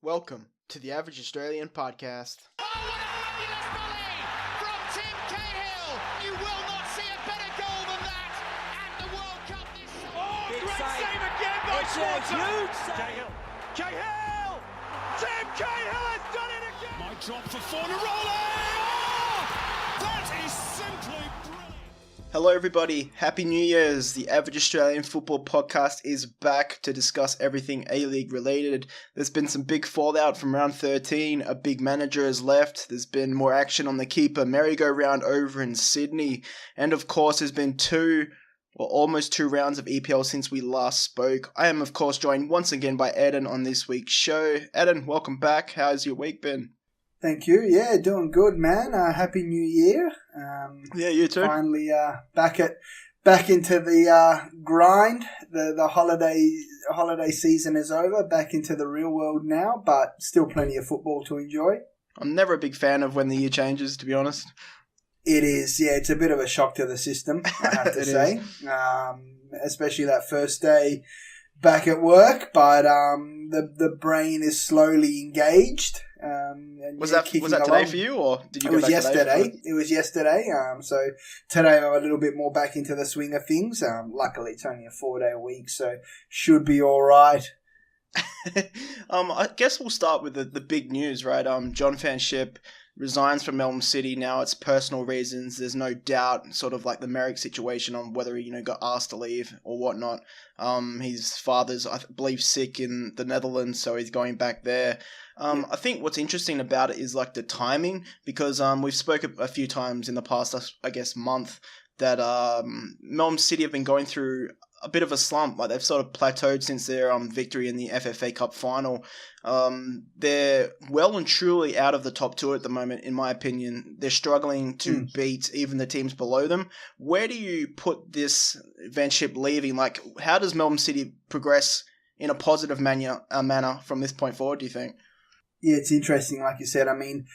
Welcome to the Average Australian Podcast. Oh, what a fabulous volley from Tim Cahill! You will not see a better goal than that at the World Cup this summer. Oh, great save again by Schwarzer! Huge save! Cahill! Tim Cahill has done it again! Might drop for Fornaroli! Oh, that is simply brilliant! Hello everybody, Happy New Year's! The Average Australian Football Podcast is back to discuss everything A-League related. There's been some big fallout from round 13, a big manager has left, there's been more action on the keeper merry-go-round over in Sydney, and of course there's been almost two rounds of EPL since we last spoke. I am of course joined once again by Eden on this week's show. Eden, welcome back. How's your week been? Thank you. Yeah, doing good, man. Happy New Year. Yeah, you too. Finally back into the grind. The holiday season is over. Back into the real world now, but still plenty of football to enjoy. I'm never a big fan of when the year changes, to be honest. It is, yeah. It's a bit of a shock to the system, I have to say. Especially that first day back at work, but the brain is slowly engaged. Was that today for you, or did you go back yesterday? It was yesterday. So today I'm a little bit more back into the swing of things. Luckily, it's only a 4-day a week, so should be all right. I guess we'll start with the big news, right? John Schip resigns from Melbourne City. Now it's personal reasons. There's no doubt, sort of like the Merrick situation, on whether he got asked to leave or whatnot. His father's, I believe, sick in the Netherlands, so he's going back there. I think what's interesting about it is like the timing, because we've spoken a few times in the past, I guess, month, that Melbourne City have been going through a bit of a slump. Like, they've sort of plateaued since their victory in the FFA Cup final. They're well and truly out of the top two at the moment, in my opinion. They're struggling to beat even the teams below them. Where do you put this Schip leaving? Like, how does Melbourne City progress in a positive manner from this point forward, do you think? Yeah, it's interesting, like you said. I mean,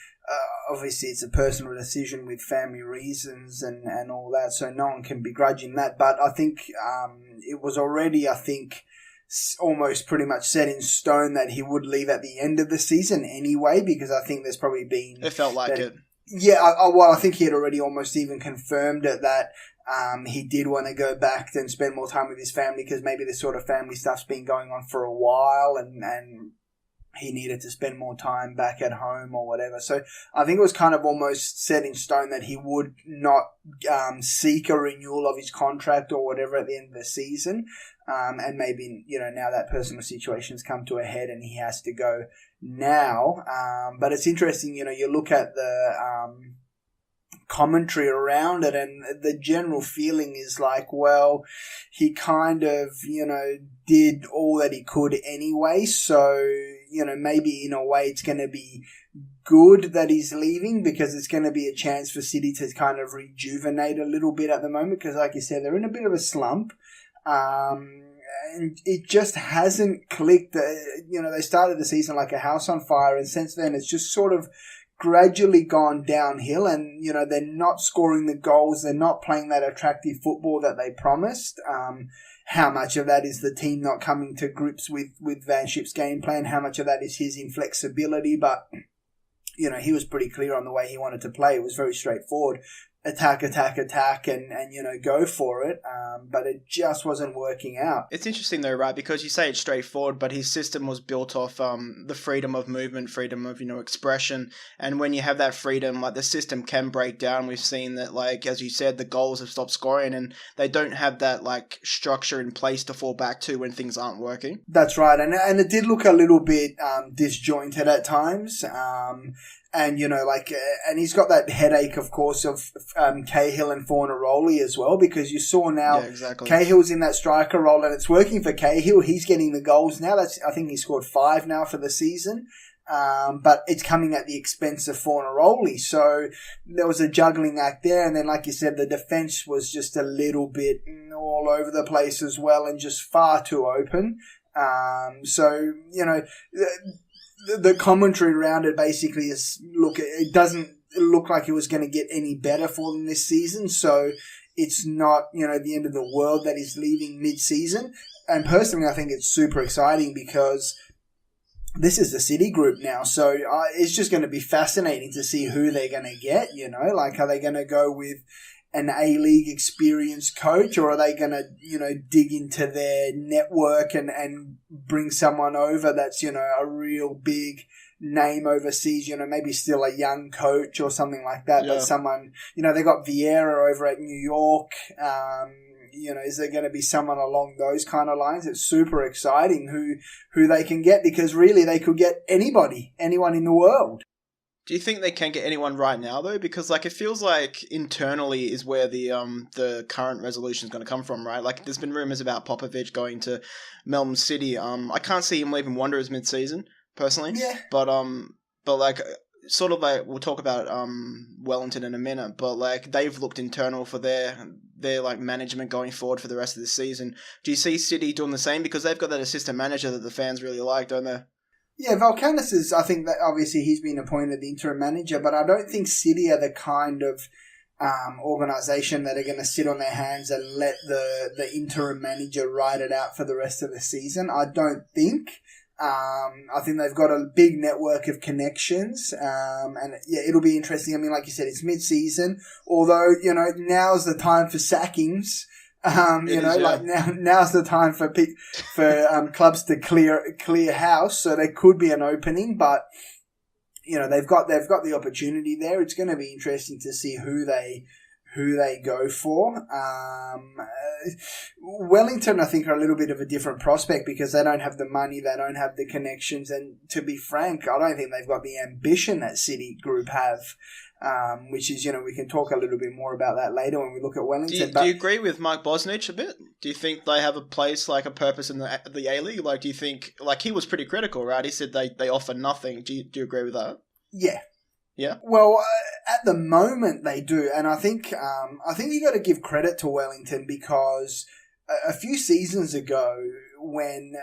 obviously it's a personal decision with family reasons and all that, so no one can begrudge him that. But I think it was already, almost pretty much set in stone that he would leave at the end of the season anyway, because I think there's probably been... It felt like it. Yeah, I think he had already almost even confirmed it, that he did want to go back and spend more time with his family, because maybe this sort of family stuff's been going on for a while, and he needed to spend more time back at home or whatever. So I think it was kind of almost set in stone that he would not seek a renewal of his contract or whatever at the end of the season. And maybe, now that personal situation's come to a head and he has to go now. But it's interesting, you look at the commentary around it, and the general feeling is like, well, he kind of, did all that he could anyway, so, maybe in a way it's going to be good that he's leaving, because it's going to be a chance for City to kind of rejuvenate a little bit at the moment, because like you said, they're in a bit of a slump. And it just hasn't clicked. They started the season like a house on fire, and since then it's just sort of gradually gone downhill, and they're not scoring the goals, they're not playing that attractive football that they promised. How much of that is the team not coming to grips with Schip's game plan? How much of that is his inflexibility? But he was pretty clear on the way he wanted to play. It was very straightforward. Attack, and go for it. But it just wasn't working out. It's interesting though, right? Because you say it's straightforward, but his system was built off the freedom of movement, freedom of, expression. And when you have that freedom, like, the system can break down. We've seen that, like, as you said, the goals have stopped scoring, and they don't have that, like, structure in place to fall back to when things aren't working. That's right. And it did look a little bit disjointed at times. And, and he's got that headache, of course, of Cahill and Fornaroli as well, because you saw now Cahill's in that striker role and it's working for Cahill. He's getting the goals now. I think he scored 5 now for the season. But it's coming at the expense of Fornaroli. So there was a juggling act there. And then, like you said, the defence was just a little bit all over the place as well, and just far too open. The commentary around it basically is, look, it doesn't look like it was going to get any better for them this season, so it's not, the end of the world that he's leaving mid-season. And personally, I think it's super exciting because this is the City group now, so it's just going to be fascinating to see who they're going to get, like are they going to go with an A-League experienced coach, or are they going to, dig into their network and bring someone over that's, a real big name overseas, maybe still a young coach or something like that, but someone, they got Vieira over at New York, is there going to be someone along those kind of lines? It's super exciting who they can get, because really they could get anyone in the world. Do you think they can get anyone right now, though? Because, it feels like internally is where the current resolution is going to come from, right? There's been rumours about Popovich going to Melbourne City. I can't see him leaving Wanderers mid-season, personally. Yeah. But we'll talk about Wellington in a minute, but, they've looked internal for their management going forward for the rest of the season. Do you see City doing the same? Because they've got that assistant manager that the fans really like, don't they? Yeah, Valkanis is, I think that obviously he's been appointed the interim manager, but I don't think City are the kind of organisation that are going to sit on their hands and let the interim manager ride it out for the rest of the season. I don't think. I think they've got a big network of connections, and it'll be interesting. I mean, like you said, it's mid-season, although, now's the time for sackings. Now's the time for clubs to clear house, so there could be an opening, but they've got the opportunity there. It's going to be interesting to see who they go for. Wellington, I think, are a little bit of a different prospect because they don't have the money, they don't have the connections, and to be frank, I don't think they've got the ambition that City Group have. Which is, we can talk a little bit more about that later when we look at Wellington. Do you agree with Mark Bosnich a bit? Do you think they have a place, a purpose in the A-League? Do you think, he was pretty critical, right? He said they offer nothing. Do you agree with that? Yeah. Yeah? Well, at the moment they do, and I think you got to give credit to Wellington because a few seasons ago when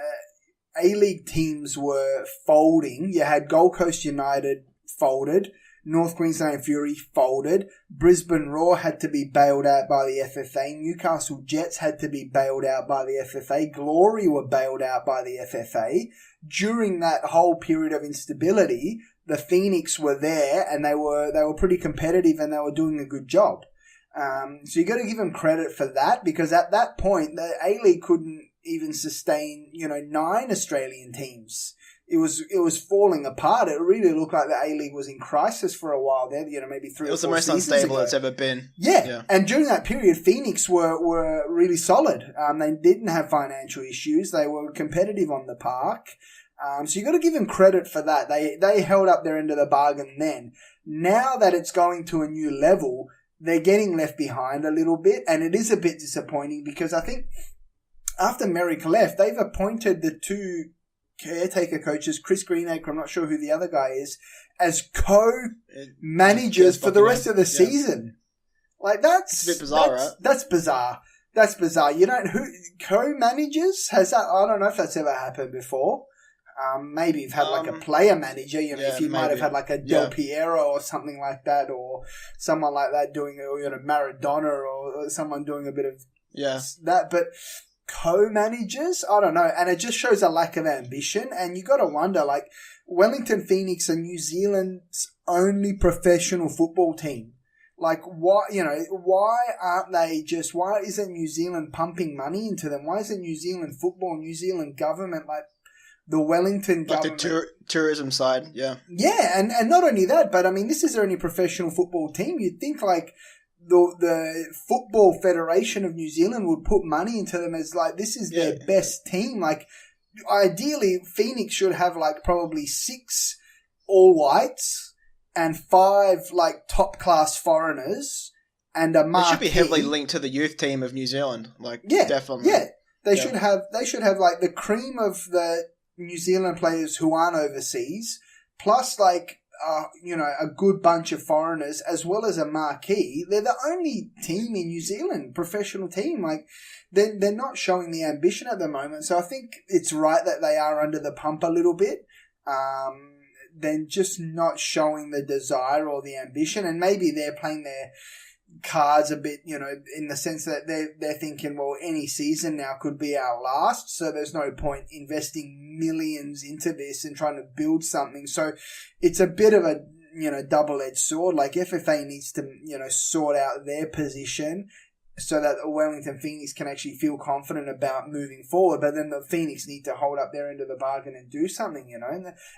A-League teams were folding, you had Gold Coast United folded, North Queensland Fury folded, Brisbane Roar had to be bailed out by the FFA, Newcastle Jets had to be bailed out by the FFA, Glory were bailed out by the FFA. During that whole period of instability, the Phoenix were there and they were pretty competitive and they were doing a good job. So you got to give them credit for that, because at that point the A-League couldn't even sustain 9 Australian teams. It was falling apart. It really looked like the A-League was in crisis for a while there, maybe 3 or 4 seasons ago. It was the most unstable it's ever been. Yeah. And during that period, Phoenix were really solid. They didn't have financial issues. They were competitive on the park. So you got to give them credit for that. They held up their end of the bargain then. Now that it's going to a new level, they're getting left behind a little bit, and it is a bit disappointing because I think after Merrick left, they've appointed the 2 caretaker coaches, Chris Greenacre, I'm not sure who the other guy is, as co-managers for the rest of the season. That's a bit bizarre, right? That's bizarre. That's bizarre. Who co-managers? Has that? I don't know if that's ever happened before. Maybe you've had a player manager, if you might have had a Del Piero or something like that, or someone like that doing Maradona or someone doing a bit of that, but co-managers, I don't know, and it just shows a lack of ambition. And you got to wonder, Wellington Phoenix are New Zealand's only professional football team. Why aren't they why isn't New Zealand pumping money into them? Why isn't New Zealand football, New Zealand government, the Wellington government, the tourism side, yeah, and not only that, but I mean, this is their only professional football team. You'd think the Football Federation of New Zealand would put money into them as this is their best team. Ideally, Phoenix should have probably 6 all whites and 5 top class foreigners and a marquee. They should be heavily linked to the youth team of New Zealand. Definitely. Yeah, they should have the cream of the New Zealand players who aren't overseas, plus a good bunch of foreigners as well as a marquee. They're the only team in New Zealand, professional team. They're not showing the ambition at the moment. So I think it's right that they are under the pump a little bit. Then just not showing the desire or the ambition, and maybe they're playing cards a bit, in the sense that they're thinking, well, any season now could be our last, so there's no point investing millions into this and trying to build something. So it's a bit of a, double-edged sword. Like FFA needs to, sort out their position so that the Wellington Phoenix can actually feel confident about moving forward. But then the Phoenix need to hold up their end of the bargain and do something,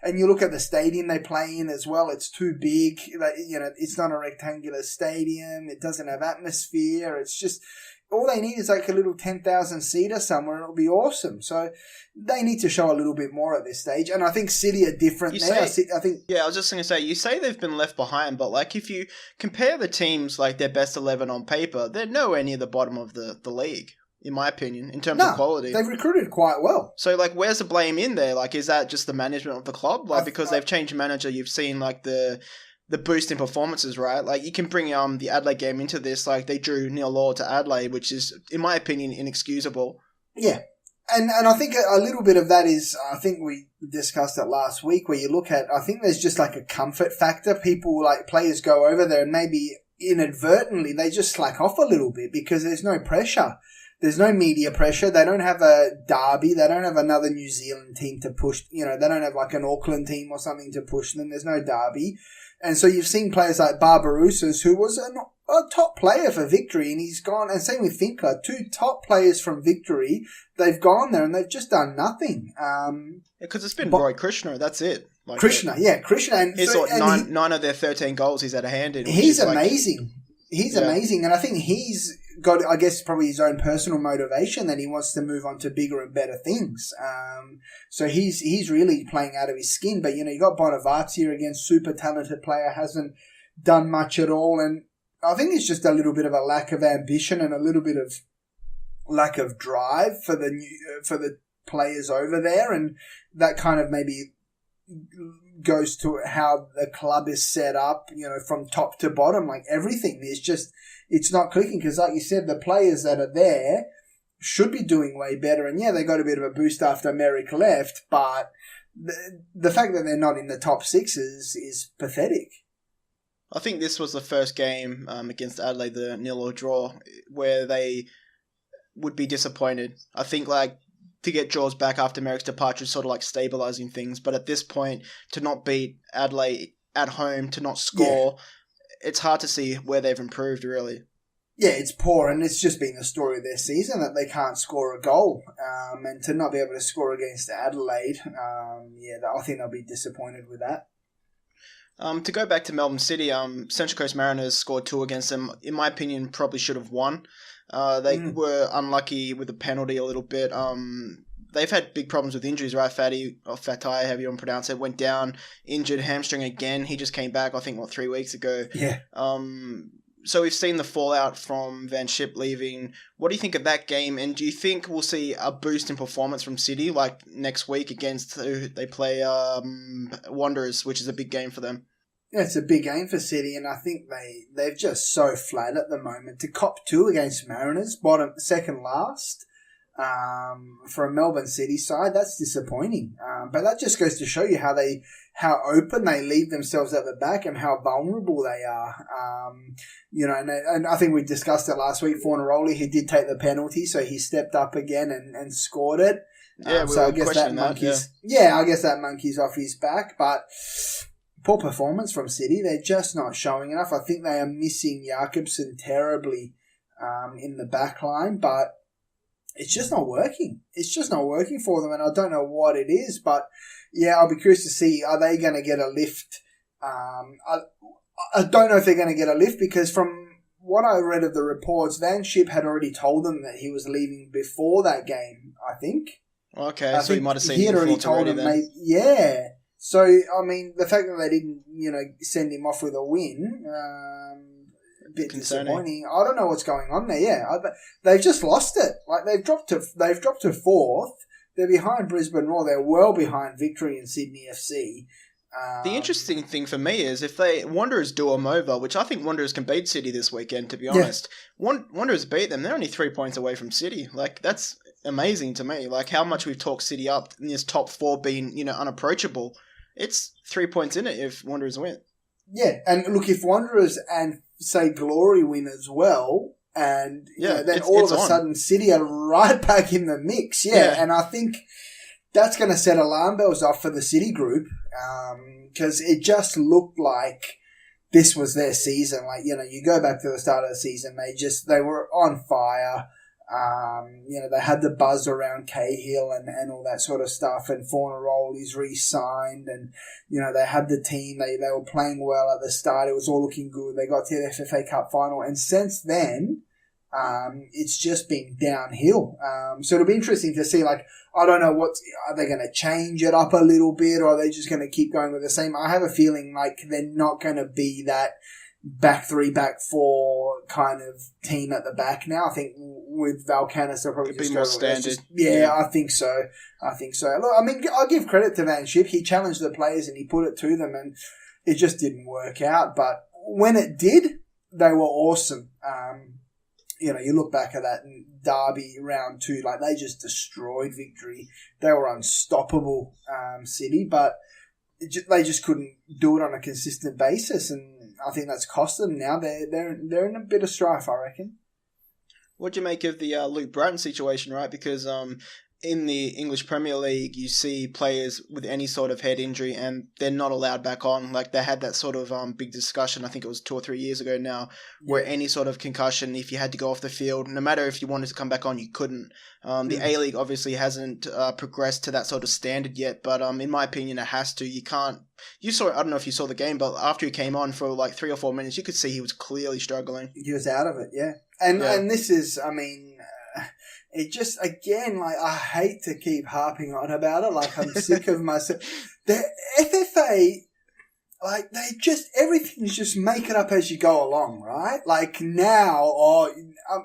And you look at the stadium they play in as well. It's too big. Like, it's not a rectangular stadium. It doesn't have atmosphere. It's just, all they need is like a little 10,000 seater somewhere and it'll be awesome. So they need to show a little bit more at this stage. And I think City are different there. Yeah, I was just going to say, you say they've been left behind, but like if you compare the teams, like their best 11 on paper, they're nowhere near the bottom of the league, in my opinion, in terms of quality. They've recruited quite well. So like where's the blame in there? Like is that just the management of the club? Like because they've changed manager, you've seen like the boost in performances, right? Like you can bring the Adelaide game into this. Like they drew 0-0 to Adelaide, which is, in my opinion, inexcusable. Yeah. And I think a little bit of that is, I think we discussed it last week, where you look at, I think there's just like a comfort factor. People, like players go over there and maybe inadvertently they just slack off a little bit because there's no pressure. There's no media pressure. They don't have a derby. They don't have another New Zealand team to push. They don't have like an Auckland team or something to push them. There's no derby. And so you've seen players like Barbarouses, who was a top player for Victory, and he's gone, and same with Finkler, 2 top players from Victory. They've gone there and they've just done nothing. Because it's been Roy Krishna, that's it. Like Krishna. And he's nine of their 13 goals he's had a hand in. He's amazing. He's amazing. And I think he's got, I guess, probably his own personal motivation that he wants to move on to bigger and better things. So he's really playing out of his skin. But, you got Bonavazzi here again, super talented player, hasn't done much at all. And I think it's just a little bit of a lack of ambition and a little bit of lack of drive for the players over there. And that kind of maybe goes to how the club is set up, from top to bottom, like everything is just, it's not clicking because, like you said, the players that are there should be doing way better. And yeah, they got a bit of a boost after Merrick left, but the fact that they're not in the top 6 is pathetic. I think this was the first game against Adelaide, the 0-0 draw, where they would be disappointed. I think like to get draws back after Merrick's departure is sort of like stabilising things. But at this point, to not beat Adelaide at home, to not score, it's hard to see where they've improved, really. Yeah, it's poor, and it's just been the story of their season that they can't score a goal. And to not be able to score against Adelaide, I think they'll be disappointed with that. To go back to Melbourne City, Central Coast Mariners scored 2 against them. In my opinion, probably should have won. They were unlucky with the penalty a little bit. They've had big problems with injuries, right? Fatai, however you want to pronounce it, went down, injured, hamstring again. He just came back, I think, 3 weeks ago. Yeah. So we've seen the fallout from Van Schip leaving. What do you think of that game? And do you think we'll see a boost in performance from City, like next week against who they play Wanderers, which is a big game for them? Yeah, it's a big game for City, and I think they're just so flat at the moment. To cop 2 against Mariners, second last, for a Melbourne City side, that's disappointing. But that just goes to show you how open they leave themselves at the back and how vulnerable they are. And I think we discussed it last week. Fornaroli, he did take the penalty, so he stepped up again and scored it. Yeah, so I guess that monkey's I guess that monkey's off his back, but poor performance from City. They're just not showing enough. I think they are missing Jakobsen terribly in the back line, but it's just not working. It's just not working for them, and I don't know what it is, but yeah, I'll be curious to see, are they going to get a lift? I don't know if they're going to get a lift because from what I read of the reports, Van Schip had already told them that he was leaving before that game, I think. Okay, so he might have seen he had already told them, yeah. So, I mean, the fact that they didn't, send him off with a win, a bit disappointing. I don't know what's going on there. Yeah, they've just lost it. Like they've dropped to 4th. They're behind Brisbane Roar. They're well behind Victory and Sydney FC. The interesting thing for me is if Wanderers do them over, which I think Wanderers can beat City this weekend, to be honest. Yeah. Wanderers beat them. They're only 3 points away from City. Like, that's amazing to me. Like, how much we've talked City up in this top 4 being, unapproachable. It's 3 points in it if Wanderers win. Yeah, and look, if Wanderers and say, glory win as well. And then all of a on. sudden, City are right back in the mix. Yeah. And I think that's going to set alarm bells off for the City group, because it just looked like this was their season. Like, you go back to the start of the season, they were on fire. They had the buzz around Cahill and all that sort of stuff, and Fornaroli's re-signed, and, they had the team, they were playing well at the start, it was all looking good, they got to the FFA Cup final, and since then, it's just been downhill. So it'll be interesting to see, like, I don't know are they going to change it up a little bit, or are they just going to keep going with the same? I have a feeling like they're not going to be that back three, back four kind of team at the back now. I think with Valkanis, they'll probably be more standard. I think so. Look, I mean, I'll give credit to Van Schip. He challenged the players and he put it to them, and it just didn't work out. But when it did, they were awesome. You look back at that Derby round 2, like, they just destroyed Victory. They were unstoppable, City, but they just couldn't do it on a consistent basis, and I think that's cost them now. They're in a bit of strife, I reckon. What do you make of the Luke Bratton situation, right? Because in the English Premier League, you see players with any sort of head injury and they're not allowed back on. Like, they had that sort of big discussion, I think it was 2 or 3 years ago now, where any sort of concussion, if you had to go off the field, no matter if you wanted to come back on, you couldn't. The A-League obviously hasn't progressed to that sort of standard yet, but in my opinion, it has to. You can't... I don't know if you saw the game, but after he came on for like 3 or 4 minutes, you could see he was clearly struggling. He was out of it, yeah. And this is, I mean... It just, again, like, I hate to keep harping on about it. Like, I'm sick of myself. The FFA, like, everything's just make it up as you go along, right? Like, now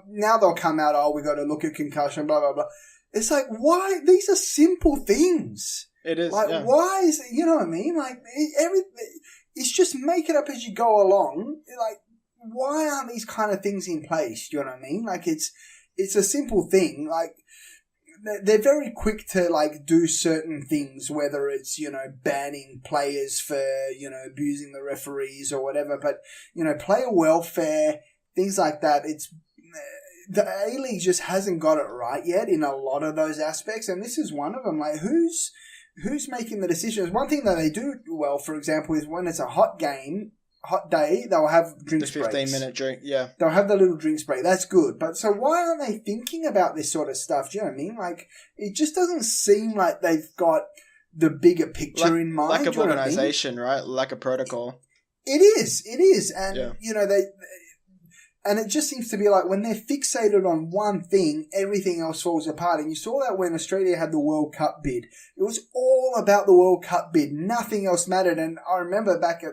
they'll come out, we got to look at concussion, blah, blah, blah. It's like, why? These are simple things. It is, like, why is it, you know what I mean? Like, it's just make it up as you go along. Like, why aren't these kind of things in place? Do you know what I mean? Like, it's a simple thing. Like, they're very quick to, like, do certain things, whether it's, banning players for, abusing the referees or whatever. But, player welfare, things like that, the A-League just hasn't got it right yet in a lot of those aspects. And this is one of them. Like, who's making the decisions? One thing that they do well, for example, is when it's a hot day, they'll have drinks breaks. The 15-minute drink, yeah. They'll have the little drinks break. That's good. But so why aren't they thinking about this sort of stuff? Do you know what I mean? Like, it just doesn't seem like they've got the bigger picture in mind. Lack of organisation, right? Lack of protocol. It is. And, and it just seems to be like when they're fixated on one thing, everything else falls apart. And you saw that when Australia had the World Cup bid. It was all about the World Cup bid. Nothing else mattered. And I remember back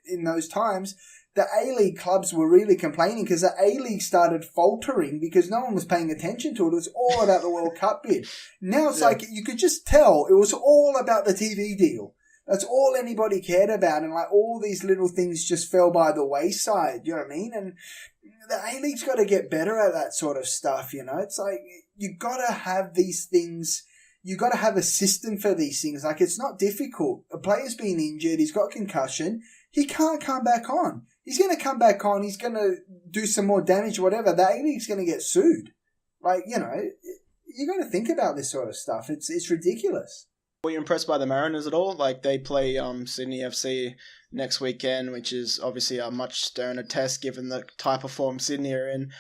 in those times, the A-League clubs were really complaining because the A-League started faltering because no one was paying attention to it. It was all about the World Cup bid. Now it's like you could just tell it was all about the TV deal. That's all anybody cared about, and like all these little things just fell by the wayside. You know what I mean? And the A-League's got to get better at that sort of stuff. It's like you got to have these things. You got to have a system for these things. Like, it's not difficult. A player's been injured. He's got concussion. He can't come back on. He's going to come back on. He's going to do some more damage, whatever. The A-League's going to get sued. Like, you got to think about this sort of stuff. It's ridiculous. Were you impressed by the Mariners at all? Like, they play Sydney FC next weekend, which is obviously a much sterner test given the type of form Sydney are in.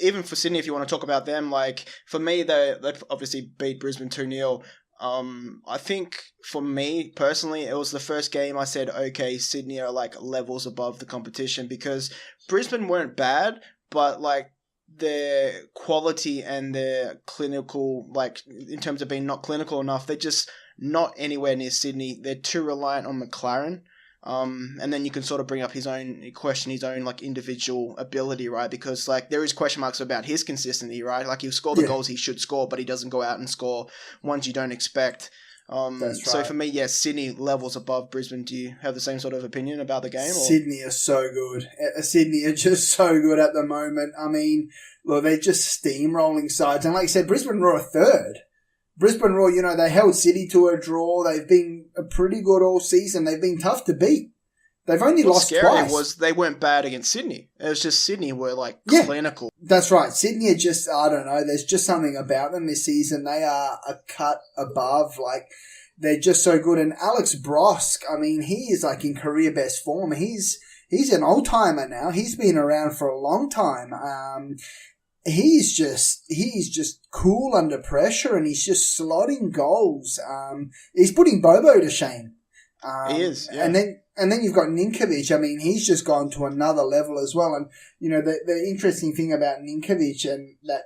Even for Sydney, if you want to talk about them, like, for me, they obviously beat Brisbane 2-0. I think for me personally, it was the first game I said, okay, Sydney are like levels above the competition, because Brisbane weren't bad, but like their quality and their clinical, like in terms of being not clinical enough, they're just not anywhere near Sydney. They're too reliant on McLaren. And then you can sort of bring up question his own like individual ability, right? Because like there is question marks about his consistency, right? Like he'll score the goals he should score, but he doesn't go out and score ones you don't expect. That's right. So for me, Sydney levels above Brisbane. Do you have the same sort of opinion about the game? Or? Sydney are so good. Sydney are just so good at the moment. I mean, look, they're just steamrolling sides. And like I said, Brisbane Roar third. Brisbane Roar, they held City to a draw. They've been pretty good all season. They've been tough to beat. They've only lost scary twice. was they weren't bad against Sydney. It was just Sydney were clinical. That's right. Sydney are just, I don't know, there's just something about them this season. They are a cut above. They're just so good. And Alex Brosk, I mean, he is in career best form. He's an old timer now. He's been around for a long time. He's just cool under pressure, and he's just slotting goals. He's putting Bobo to shame. He is, yeah. And then you've got Ninkovic. I mean, he's just gone to another level as well. And, the interesting thing about Ninkovic, and that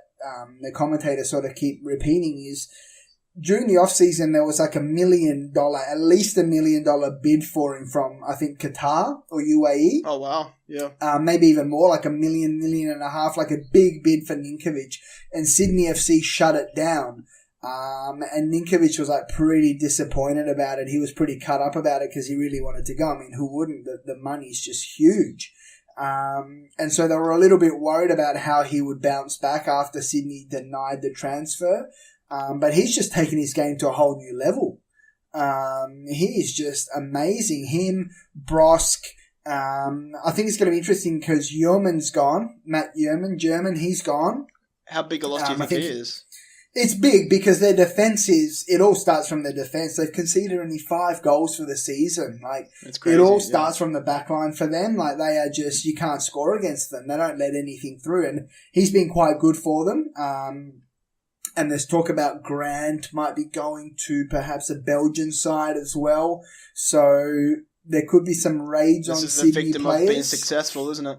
the commentators sort of keep repeating, is during the off-season there was $1 million, at least $1 million bid for him from, I think, Qatar or UAE. Oh, wow. Yeah. Maybe even more, $1 million, $1.5 million, a big bid for Ninkovic. And Sydney FC shut it down. And Ninkovic was pretty disappointed about it. He was pretty cut up about it because he really wanted to go. I mean, who wouldn't? The money's just huge. And so they were a little bit worried about how he would bounce back after Sydney denied the transfer. But he's just taken his game to a whole new level. He is just amazing. Him, Brosk. I think it's going to be interesting because Yeoman's gone. Matt Yeoman, German, he's gone. How big a loss do you think he is? It's big because their defense it all starts from their defense. They've conceded only 5 goals for the season. It's crazy, it all starts from the back line for them. They are just, you can't score against them. They don't let anything through. And he's been quite good for them. And there's talk about Grant might be going to perhaps a Belgian side as well. So there could be some raids on Sydney players. This is the victim of being successful, isn't it?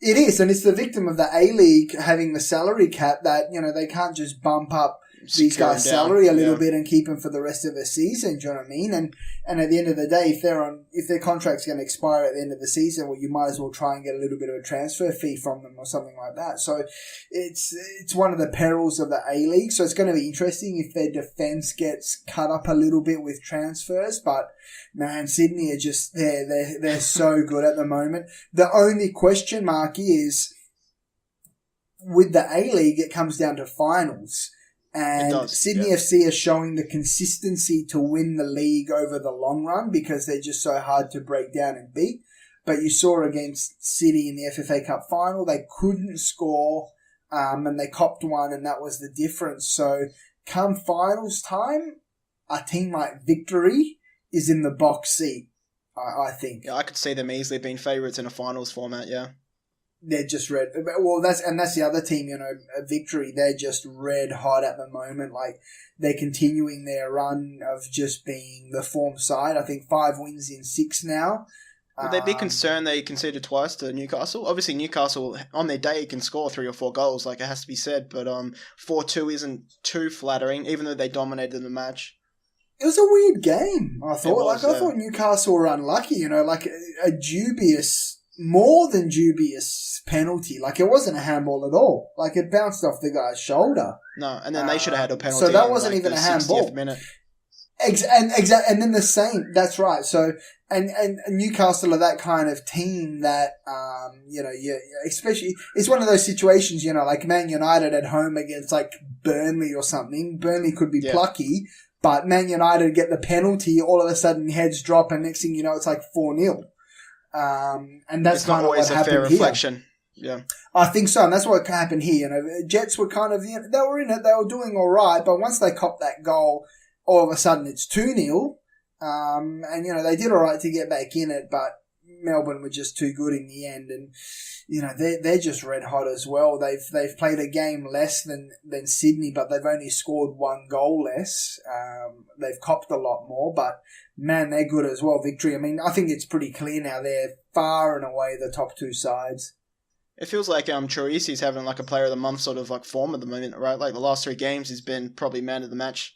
It is, and it's the victim of the A-League having the salary cap that, they can't just bump up these guys' salary a little bit and keep them for the rest of the season, do you know what I mean? And at the end of the day, if their contract's going to expire at the end of the season, well, you might as well try and get a little bit of a transfer fee from them or something like that. So it's one of the perils of the A-League. So it's going to be interesting if their defense gets cut up a little bit with transfers. But man, Sydney are just they're so good at the moment. The only question mark is with the A-League, it comes down to finals. And Sydney FC are showing the consistency to win the league over the long run because they're just so hard to break down and beat. But you saw against City in the FFA Cup final, they couldn't score and they copped one, and that was the difference. So come finals time, a team like Victory is in the box seat, I think. Yeah, I could see them easily being favourites in a finals format, yeah. They're just red. Well, that's the other team, Victory. They're just red hot at the moment. They're continuing their run of just being the form side. I think 5 wins in 6 now. Would they be concerned they conceded twice to Newcastle? Obviously, Newcastle, on their day, can score 3 or 4 goals, it has to be said. But 4-2 isn't too flattering, even though they dominated the match. It was a weird game, I thought. I thought Newcastle were unlucky, a dubious... more than dubious penalty. It wasn't a handball at all. It bounced off the guy's shoulder. No, and then they should have had a penalty. So that wasn't even a handball. 60th minute. And then the same. That's right. So and Newcastle are that kind of team that especially it's one of those situations. Man United at home against Burnley or something. Burnley could be plucky, but Man United get the penalty. All of a sudden, heads drop, and next thing you know, it's 4-0. And that's kind of what happened here. Reflection. Yeah, I think so, and that's what happened here. Jets were kind of they were in it, they were doing all right, but once they copped that goal, all of a sudden it's 2-0. And they did all right to get back in it, but Melbourne were just too good in the end, and they're just red hot as well. They've played a game less than Sydney, but they've only scored 1 goal less. They've copped a lot more, but man, they're good as well. Victory. I mean, I think it's pretty clear now. They're far and away the top 2 sides. It feels like Troisi's having a player of the month sort of form at the moment, right? The last 3 games, he's been probably man of the match.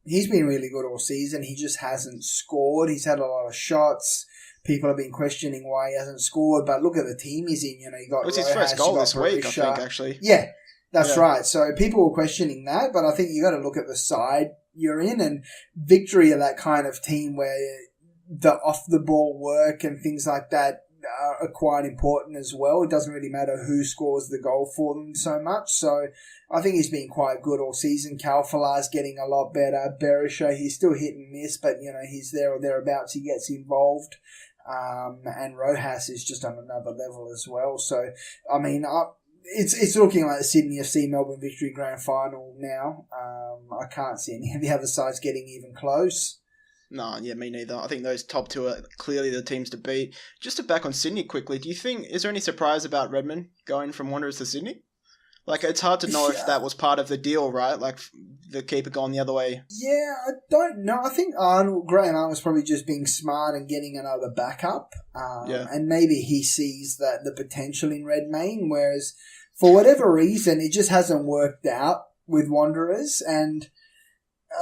He's been really good all season. He just hasn't scored. He's had a lot of shots. People have been questioning why he hasn't scored, but look at the team he's in. He got. It was his first goal this week, I think, actually. Yeah, that's right. So people were questioning that, but I think you got to look at the side you're in, and Victory are that kind of team where the off the ball work and things like that are quite important as well. It doesn't really matter who scores the goal for them so much. So I think he's been quite good all season. Kalfalar's getting a lot better. Berisha, he's still hit and miss, but he's there or thereabouts. He gets involved. and Rojas is just on another level as well. So, I mean, it's looking like the Sydney FC Melbourne Victory Grand Final now. I can't see any of the other sides getting even close. No, yeah, me neither. I think those top two are clearly the teams to beat. Just to back on Sydney quickly, is there any surprise about Redmond going from Wanderers to Sydney? Like, it's hard to know if that was part of the deal, right? Like, the keeper going the other way. Yeah, I don't know. I think Graham Arnold's probably just being smart and getting another backup. And maybe he sees the potential in Redmayne, whereas for whatever reason, it just hasn't worked out with Wanderers. And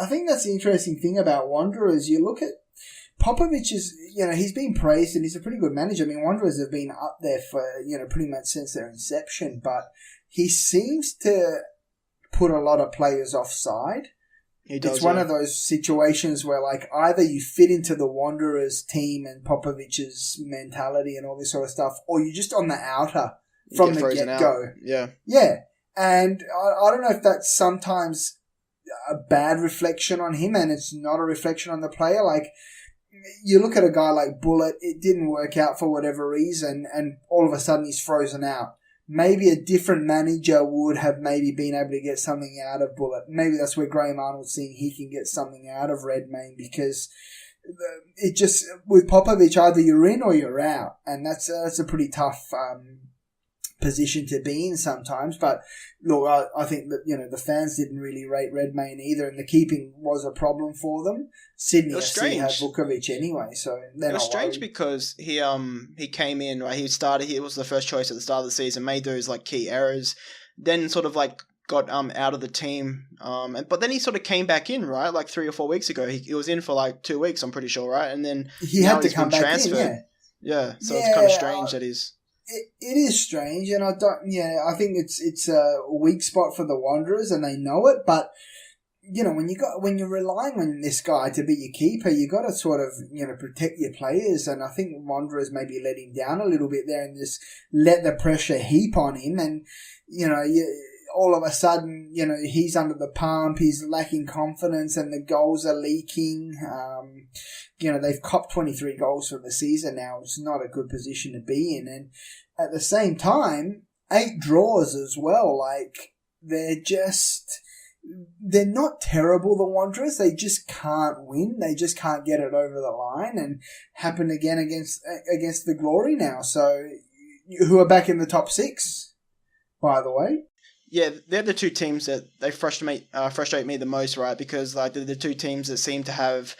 I think that's the interesting thing about Wanderers. You look at Popovic he's been praised and he's a pretty good manager. I mean, Wanderers have been up there for, pretty much since their inception, but he seems to put a lot of players offside. It's one of those situations where, like, either you fit into the Wanderers team and Popovic's mentality and all this sort of stuff, or you're just on the outer from the get-go. Yeah. Yeah. And I don't know if that's sometimes a bad reflection on him and it's not a reflection on the player. Like, you look at a guy like Bullitt, it didn't work out for whatever reason, and all of a sudden he's frozen out. Maybe a different manager would have maybe been able to get something out of Bullitt. Maybe that's where Graham Arnold's seeing he can get something out of Redmayne, because it just, with Popovic, either you're in or you're out. And that's a pretty tough position to be in sometimes. But look, I think that, the fans didn't really rate Redmayne either, and the keeping was a problem for them. Sydney FC had Vukovic anyway, so it was strange because he came in, right? He was the first choice at the start of the season, made those like key errors, then sort of like got out of the team, but then he sort of came back in, right? Like 3 or 4 weeks ago, he was in for like 2 weeks, I'm pretty sure, right? And then he had to come back transferred. In, yeah. So it's kind of strange that he's. It is strange, and I think it's a weak spot for the Wanderers, and they know it. But when you're relying on this guy to be your keeper, you got to sort of protect your players. And I think Wanderers maybe let him down a little bit there, and just let the pressure heap on him. And all of a sudden, he's under the pump, he's lacking confidence, and the goals are leaking. They've copped 23 goals for the season now. It's not a good position to be in. And at the same time, 8 draws as well. Like, they're not terrible, the Wanderers. They just can't win. They just can't get it over the line, and happened again against the Glory now. So, who are back in the top 6, by the way. Yeah, they're the two teams that they frustrate me the most, right? Because like they're the two teams that seem to have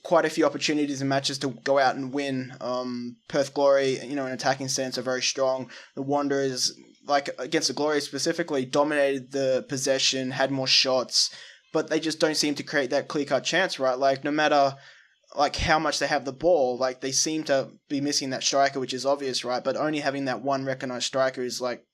quite a few opportunities and matches to go out and win. Perth Glory, in attacking sense, are very strong. The Wanderers, like against the Glory specifically, dominated the possession, had more shots, but they just don't seem to create that clear-cut chance, right? Like, no matter like how much they have the ball, like they seem to be missing that striker, which is obvious, right? But only having that one recognised striker is like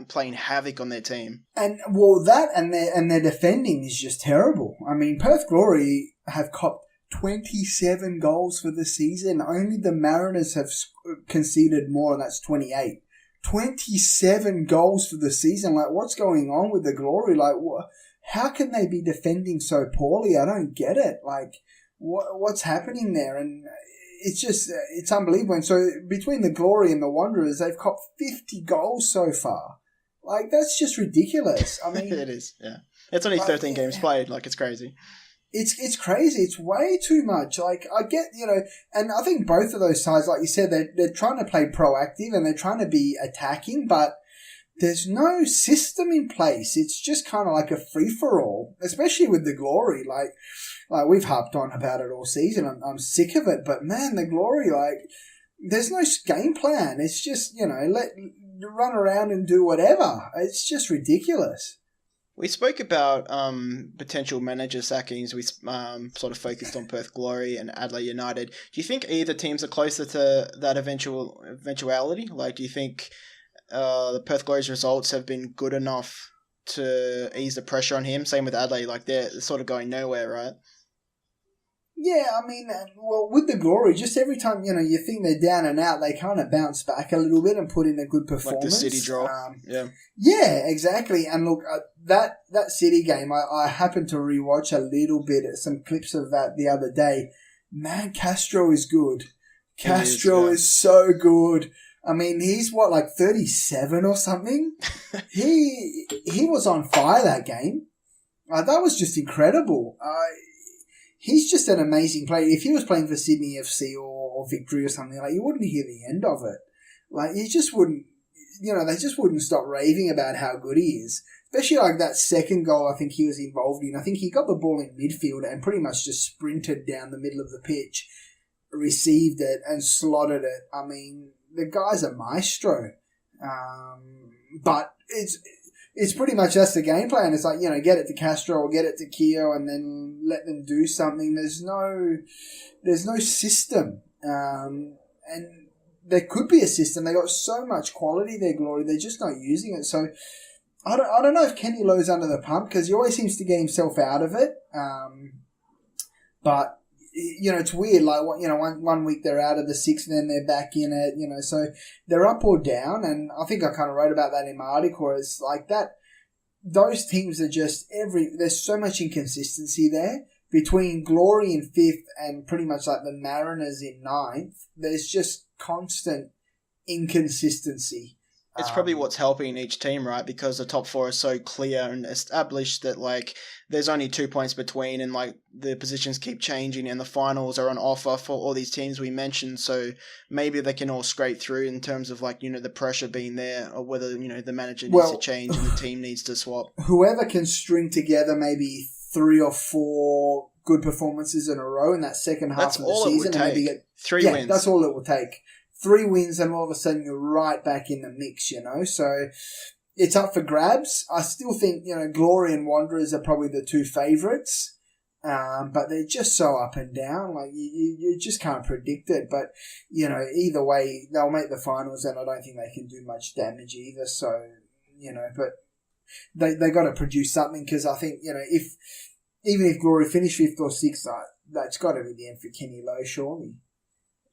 playing havoc on their team. And well, that and their defending is just terrible. I mean, Perth Glory have copped 27 goals for the season. Only the Mariners have conceded more, and that's 28. 27 goals for the season. Like, what's going on with the Glory? Like, how can they be defending so poorly? I don't get it. Like, what's happening there? And it's unbelievable. And so between the Glory and the Wanderers, they've copped 50 goals so far. Like, that's just ridiculous. I mean, it is. Yeah, it's only 13 games played. Like, it's crazy. It's crazy. It's way too much. Like, I get, and I think both of those sides, like you said, they're trying to play proactive and they're trying to be attacking, but there's no system in place. It's just kind of like a free-for-all, especially with the Glory. Like we've harped on about it all season. I'm sick of it, but man, the Glory, like, there's no game plan. It's just, let run around and do whatever. It's just ridiculous. We spoke about potential manager sackings. We sort of focused on Perth Glory and Adelaide United. Do you think either teams are closer to that eventuality? Like, do you think the Perth Glory's results have been good enough to ease the pressure on him? Same with Adelaide. Like, they're sort of going nowhere, right? Yeah, I mean, well, with the Glory, just every time, you think they're down and out, they kind of bounce back a little bit and put in a good performance. Like the City draw. Yeah. Yeah, exactly. And look, that City game, I happened to rewatch a little bit, some clips of that the other day. Man, Castro is good. Castro is so good. I mean, he's like 37 or something. He was on fire that game. That was just incredible. He's just an amazing player. If he was playing for Sydney FC or Victory or something, like, you wouldn't hear the end of it. Like, you just wouldn't, they just wouldn't stop raving about how good he is. Especially like that second goal I think he was involved in. I think he got the ball in midfield and pretty much just sprinted down the middle of the pitch, received it and slotted it. I mean, the guy's a maestro. But it's pretty much that's the game plan. It's like, get it to Castro or get it to Keogh and then let them do something. There's no system. And there could be a system. They got so much quality there, Glory. They're just not using it. So I don't know if Kenny Lowe's under the pump because he always seems to get himself out of it. But it's weird. Like, one week they're out of the six, and then they're back in it. So they're up or down. And I think I kind of wrote about that in my article. It's like that. Those teams are just there's so much inconsistency there between Glory in fifth and pretty much like the Mariners in ninth. There's just constant inconsistency. It's probably what's helping each team, right? Because the top four is so clear and established that, like, there's only 2 points between, and, like, the positions keep changing, and the finals are on offer for all these teams we mentioned. So maybe they can all scrape through in terms of, like, the pressure being there, or whether, the manager needs to change and the team needs to swap. Whoever can string together maybe 3 or 4 good performances in a row in that second half of the season, and maybe get 3 wins. That's all it will take. 3 wins and all of a sudden you're right back in the mix, So it's up for grabs. I still think, Glory and Wanderers are probably the 2 favourites. But they're just so up and down. Like, you just can't predict it. But, either way, they'll make the finals and I don't think they can do much damage either. So, but they got to produce something because I think, even if Glory finish 5th or 6th, that's got to be the end for Kenny Lowe, surely.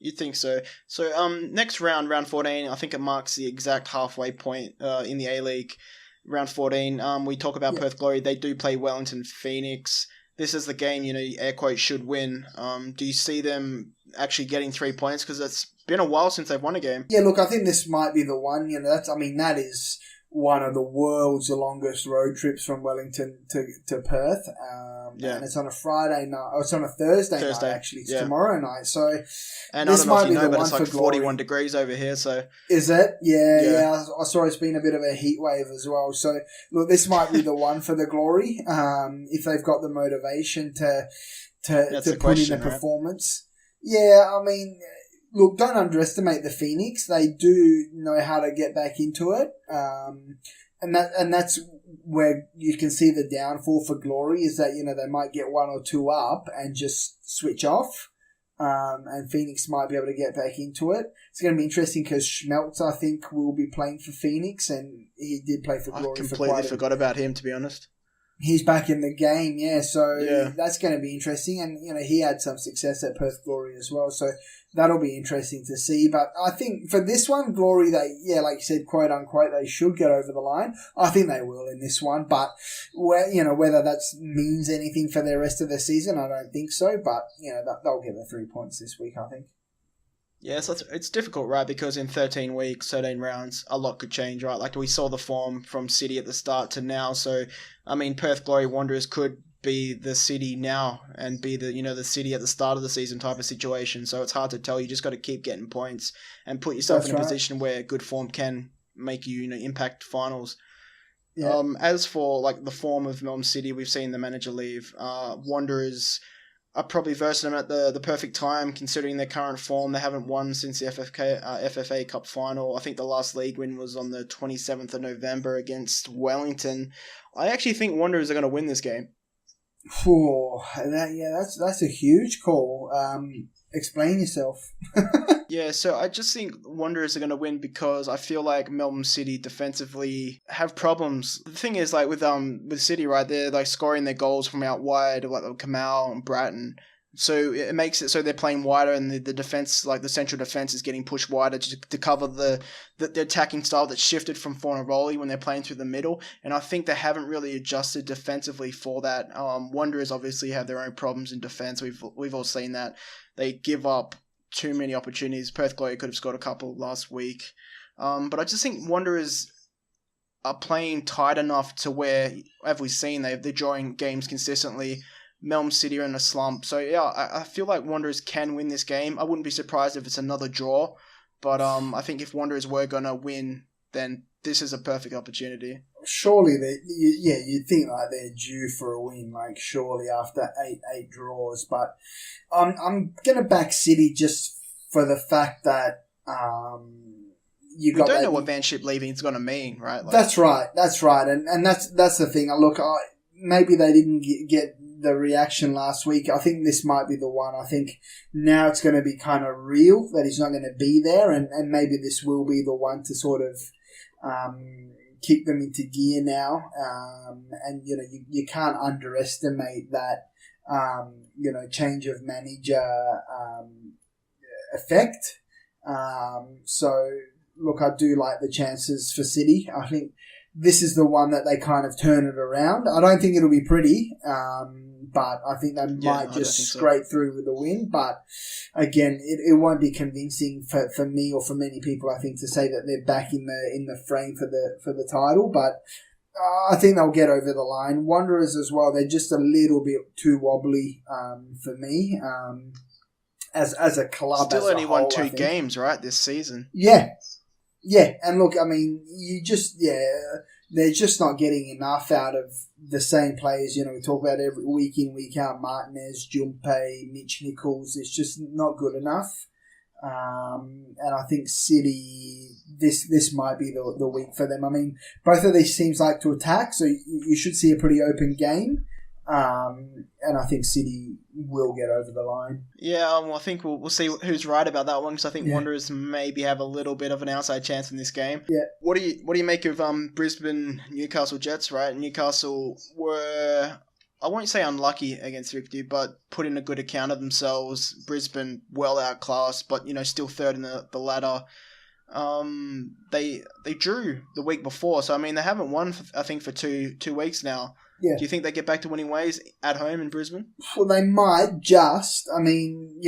You'd think so. So, next round 14, I think it marks the exact halfway point in the A-League. Round 14, we talk about Perth Glory. They do play Wellington Phoenix. This is the game, air quotes, should win. Do you see them actually getting 3 points? Because it's been a while since they've won a game. Yeah, look, I think this might be the one. That is one of the world's longest road trips from Wellington to Perth. And it's on a Friday night. Oh, it's on a Thursday night, actually. It's tomorrow night. So, and this I don't know if you know, but it's like 41 degrees over here. So is it? Yeah. I saw it's been a bit of a heat wave as well. So, look, this might be the one for the Glory. If they've got the motivation to put in a performance. Yeah, I mean, look, don't underestimate the Phoenix. They do know how to get back into it. And that's where you can see the downfall for Glory is that, they might get 1 or 2 up and just switch off. And Phoenix might be able to get back into it. It's going to be interesting because Schmeltz, I think, will be playing for Phoenix and he did play for Glory. I completely forgot about him, to be honest. He's back in the game, so that's going to be interesting. And, he had some success at Perth Glory as well, so that'll be interesting to see. But I think for this one, Glory, like you said, quote unquote, they should get over the line. I think they will in this one, but whether that means anything for the rest of the season, I don't think so. But, they'll get the 3 points this week, I think. Yeah, so it's difficult, right? Because in 13 weeks, 13 rounds, a lot could change, right? Like we saw the form from City at the start to now. So, I mean, Perth Glory Wanderers could be the City now and be the City at the start of the season type of situation. So it's hard to tell. You just got to keep getting points and put yourself in a position where good form can make you, impact finals. Yeah. As for like the form of Melbourne City, we've seen the manager leave. Wanderers are probably versing them at the perfect time considering their current form. They haven't won since the FFA Cup final. I think the last league win was on the 27th of November against Wellington. I actually think Wanderers are going to win this game. That's a huge call. Explain yourself. Yeah, so I just think Wanderers are going to win because I feel like Melbourne City defensively have problems. The thing is, like with City, right, they're like scoring their goals from out wide, like Kamal and Bratton. So it makes it so they're playing wider, and the defense, like the central defense, is getting pushed wider to cover the attacking style that shifted from Fornaroli when they're playing through the middle. And I think they haven't really adjusted defensively for that. Wanderers obviously have their own problems in defense. We've all seen that. They give up too many opportunities. Perth Glory could have scored a couple last week. But I just think Wanderers are playing tight enough to where, as we've seen, they're drawing games consistently. Melbourne City are in a slump. So, yeah, I feel like Wanderers can win this game. I wouldn't be surprised if it's another draw. But I think if Wanderers were going to win, then this is a perfect opportunity. Surely, you'd think like they're due for a win, like surely after eight draws. But I'm going to back City just for the fact that we don't know what Van Schip leaving is going to mean, right? Like, that's right, and that's the thing. Look, maybe they didn't get the reaction last week. I think this might be the one. I think now it's going to be kind of real that he's not going to be there, and maybe this will be the one to sort of kick them into gear now. And you can't underestimate that change of manager effect. So look, I do like the chances for City. I think this is the one that they kind of turn it around. I don't think it'll be pretty, but I think they might just scrape through with the win. But again, it won't be convincing for me or for many people, I think, to say that they're back in the frame for the title. But I think they'll get over the line. Wanderers as well, they're just a little bit too wobbly for me. As a club, still as only a whole, won 2 games, right, this season. Yeah, and look, I mean, they're just not getting enough out of the same players. We talk about every week in, week out, Martinez, Jumpe, Mitch Nichols. It's just not good enough. And I think City, this might be the week for them. I mean, both of these teams like to attack, so you should see a pretty open game. And I think City will get over the line. Yeah, well, I think we'll see who's right about that one, because I think Wanderers maybe have a little bit of an outside chance in this game. Yeah. What do you make of Brisbane Newcastle Jets? Right, Newcastle were, I won't say unlucky against victory, but put in a good account of themselves. Brisbane well outclassed, but still third in the ladder. They drew the week before, so I mean they haven't won for 2 weeks now. Yeah. Do you think they get back to winning ways at home in Brisbane? Well, they might just. I mean,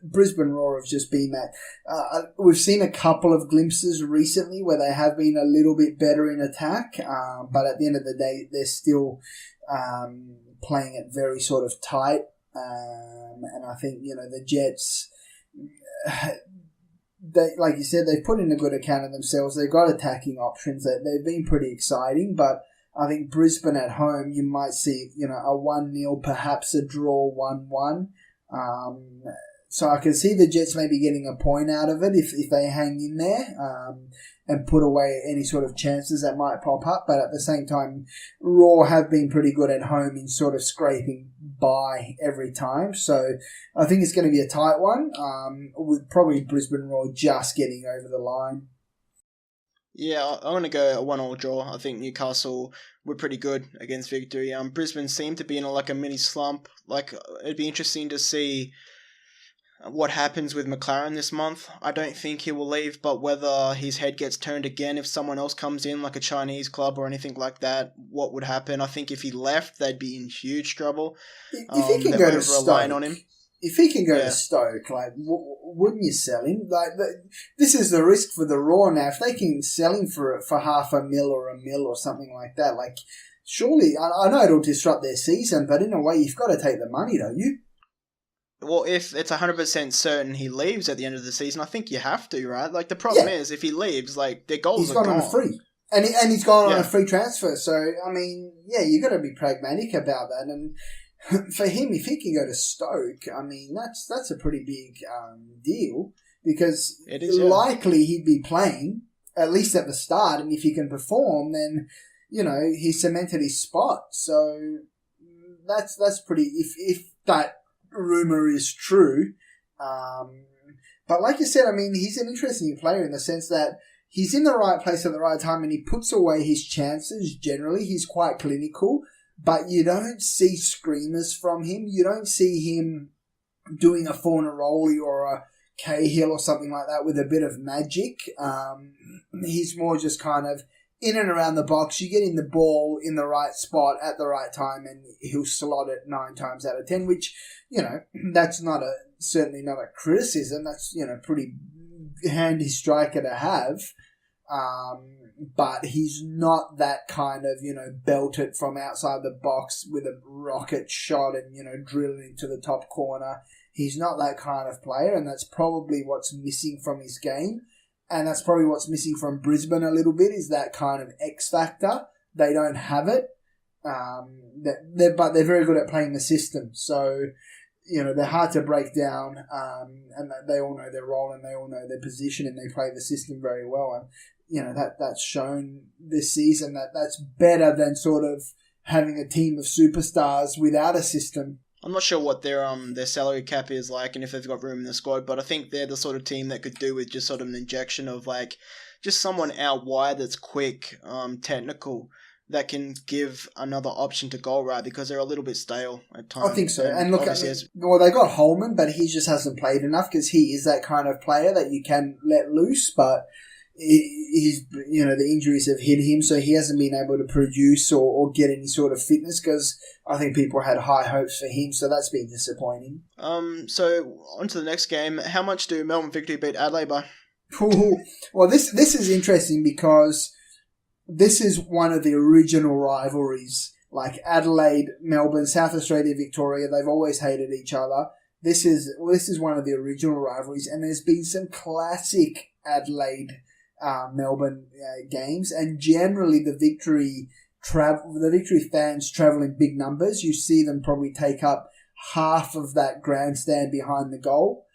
Brisbane Roar have just been that. We've seen a couple of glimpses recently where they have been a little bit better in attack, but at the end of the day, they're still playing it very sort of tight. And I think, the Jets, they, like you said, they've put in a good account of themselves. They've got attacking options. They've been pretty exciting, but I think Brisbane at home, you might see, a 1-0, perhaps a draw 1-1. So I can see the Jets maybe getting a point out of it if they hang in there and put away any sort of chances that might pop up. But at the same time, Raw have been pretty good at home in sort of scraping by every time. So I think it's going to be a tight one, with probably Brisbane Raw just getting over the line. Yeah, I'm going to go a 1-1 draw. I think Newcastle were pretty good against victory. Brisbane seemed to be in a mini slump. It'd be interesting to see what happens with McLaren this month. I don't think he will leave, but whether his head gets turned again if someone else comes in, like a Chinese club or anything like that, what would happen? I think if he left, they'd be in huge trouble. If he can go to Stoke, on him. If he can go to Stoke, wouldn't you sell him? This is the risk for the Raw now. If they can sell him for $500,000 or $1 million or something like that, surely, I know it'll disrupt their season, but in a way, you've got to take the money, don't you? Well, if it's 100% certain he leaves at the end of the season, I think you have to, right? The problem is, if he leaves, their goals are gone. He's gone on a free. And he's gone on a free transfer. So, I mean, you've got to be pragmatic about that. And for him, if he can go to Stoke, I mean, that's a pretty big deal, because likely he'd be playing, at least at the start, and if he can perform, then, he's cemented his spot. So that's pretty, if that rumour is true. But like you said, I mean, he's an interesting player in the sense that he's in the right place at the right time and he puts away his chances generally. He's quite clinical. But you don't see screamers from him. You don't see him doing a Fornaroli or a Cahill or something like that with a bit of magic. He's more just kind of in and around the box. You get in the ball in the right spot at the right time, and he'll slot it 9 times out of 10. Which, that's certainly not a criticism. That's pretty handy striker to have. But he's not that kind of, belt it from outside the box with a rocket shot and, drill it into the top corner. He's not that kind of player, and that's probably what's missing from his game. And that's probably what's missing from Brisbane a little bit, is that kind of X factor. They don't have it. But they're very good at playing the system. So, they're hard to break down, and they all know their role and they all know their position, and they play the system very well. And, that's shown this season that's better than sort of having a team of superstars without a system. I'm not sure what their salary cap is like and if they've got room in the squad, but I think they're the sort of team that could do with just sort of an injection of just someone out wide that's quick, technical, that can give another option to goal, right? Because they're a little bit stale at times. I think so. And look, they got Holman, but he just hasn't played enough because he is that kind of player that you can let loose, but he's, the injuries have hit him, so he hasn't been able to produce or get any sort of fitness, because I think people had high hopes for him, so that's been disappointing. So on to the next game. How much do Melbourne Victory beat Adelaide by? Well, this is interesting because this is one of the original rivalries. Like Adelaide, Melbourne, South Australia, Victoria, they've always hated each other. This is one of the original rivalries, and there's been some classic Adelaide Melbourne games, and generally the Victory fans travel in big numbers. You see them probably take up half of that grandstand behind the goal.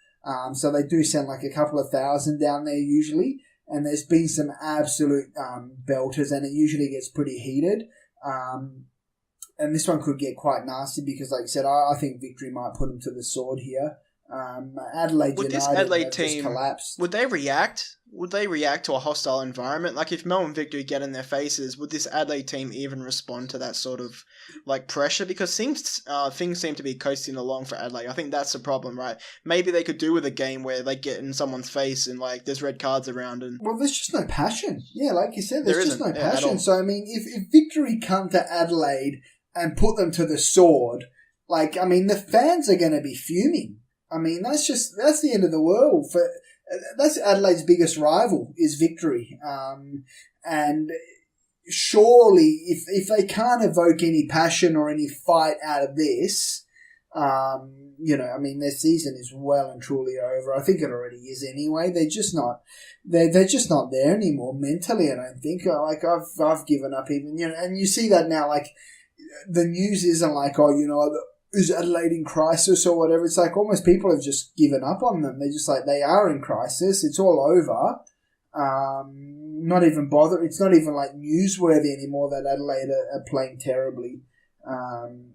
So they do send like a couple of thousand down there usually, and there's been some absolute belters, and it usually gets pretty heated. And this one could get quite nasty because, like I said, I think Victory might put them to the sword here. Adelaide Would United, this Adelaide team just collapsed. Would they react? Would they react to a hostile environment? Like if Melbourne Victory get in their faces, would this Adelaide team even respond to that sort of pressure? Because things seem to be coasting along for Adelaide. I think that's the problem, right? Maybe they could do with a game where they get in someone's face and there's red cards around and. Well, there's just no passion. Yeah, like you said, there's just no passion. passion. So I mean, if Victory come to Adelaide and put them to the sword, the fans are going to be fuming. I mean, that's the end of the world. That's Adelaide's biggest rival is Victory. And surely, if they can't evoke any passion or any fight out of this, their season is well and truly over. I think it already is anyway. They're just not there anymore mentally. I don't think. I've given up even. And you see that now. The news isn't is Adelaide in crisis or whatever? It's almost people have just given up on them. They're just they are in crisis. It's all over. Not even bother. It's not even newsworthy anymore that Adelaide are playing terribly.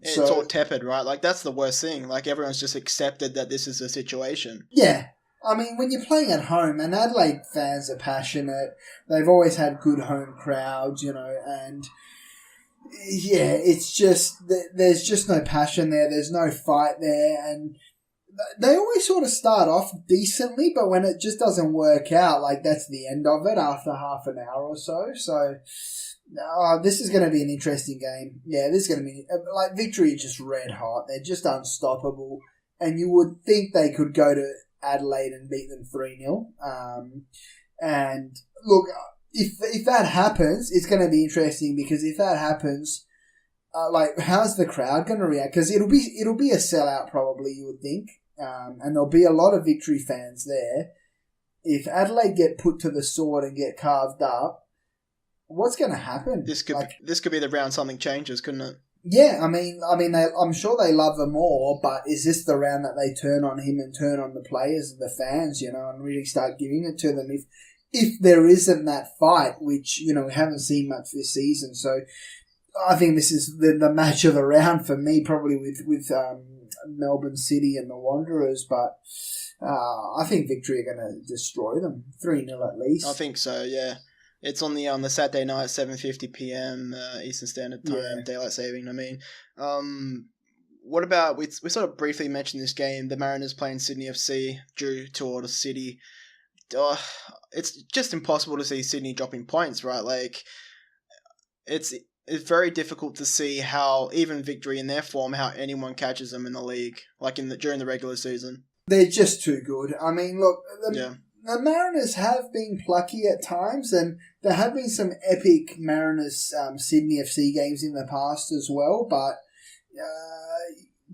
It's all tepid, right? That's the worst thing. Everyone's just accepted that this is the situation. Yeah. I mean, when you're playing at home, and Adelaide fans are passionate, they've always had good home crowds, and yeah, it's just, there's just no passion there. There's no fight there. And they always sort of start off decently, but when it just doesn't work out, that's the end of it after half an hour or so. So, this is going to be an interesting game. Yeah, this is going to be, Victory is just red hot. They're just unstoppable. And you would think they could go to Adelaide and beat them 3-0. And look, if that happens, it's going to be interesting, because if that happens, how's the crowd going to react? Because it'll be a sellout probably, you would think, and there'll be a lot of Victory fans there. If Adelaide get put to the sword and get carved up, what's going to happen? This could be the round something changes, couldn't it? Yeah, I mean, I'm sure they love them more, but is this the round that they turn on him and turn on the players and the fans, and really start giving it to them? If there isn't that fight, which, we haven't seen much this season. So I think this is the match of the round for me, probably with Melbourne City and the Wanderers. But I think Victory are going to destroy them, 3-0 at least. I think so, yeah. It's on the Saturday night, 7:50 p.m. Eastern Standard Time, daylight saving. I mean, what about, we sort of briefly mentioned this game, the Mariners playing Sydney FC, drew 2-2 City. It's just impossible to see Sydney dropping points, right? it's very difficult to see how even victory in their form, how anyone catches them in the league, like during the regular season. They're just too good. I mean, look, Yeah. the Mariners have been plucky at times, and there have been some epic Mariners Sydney FC games in the past as well. But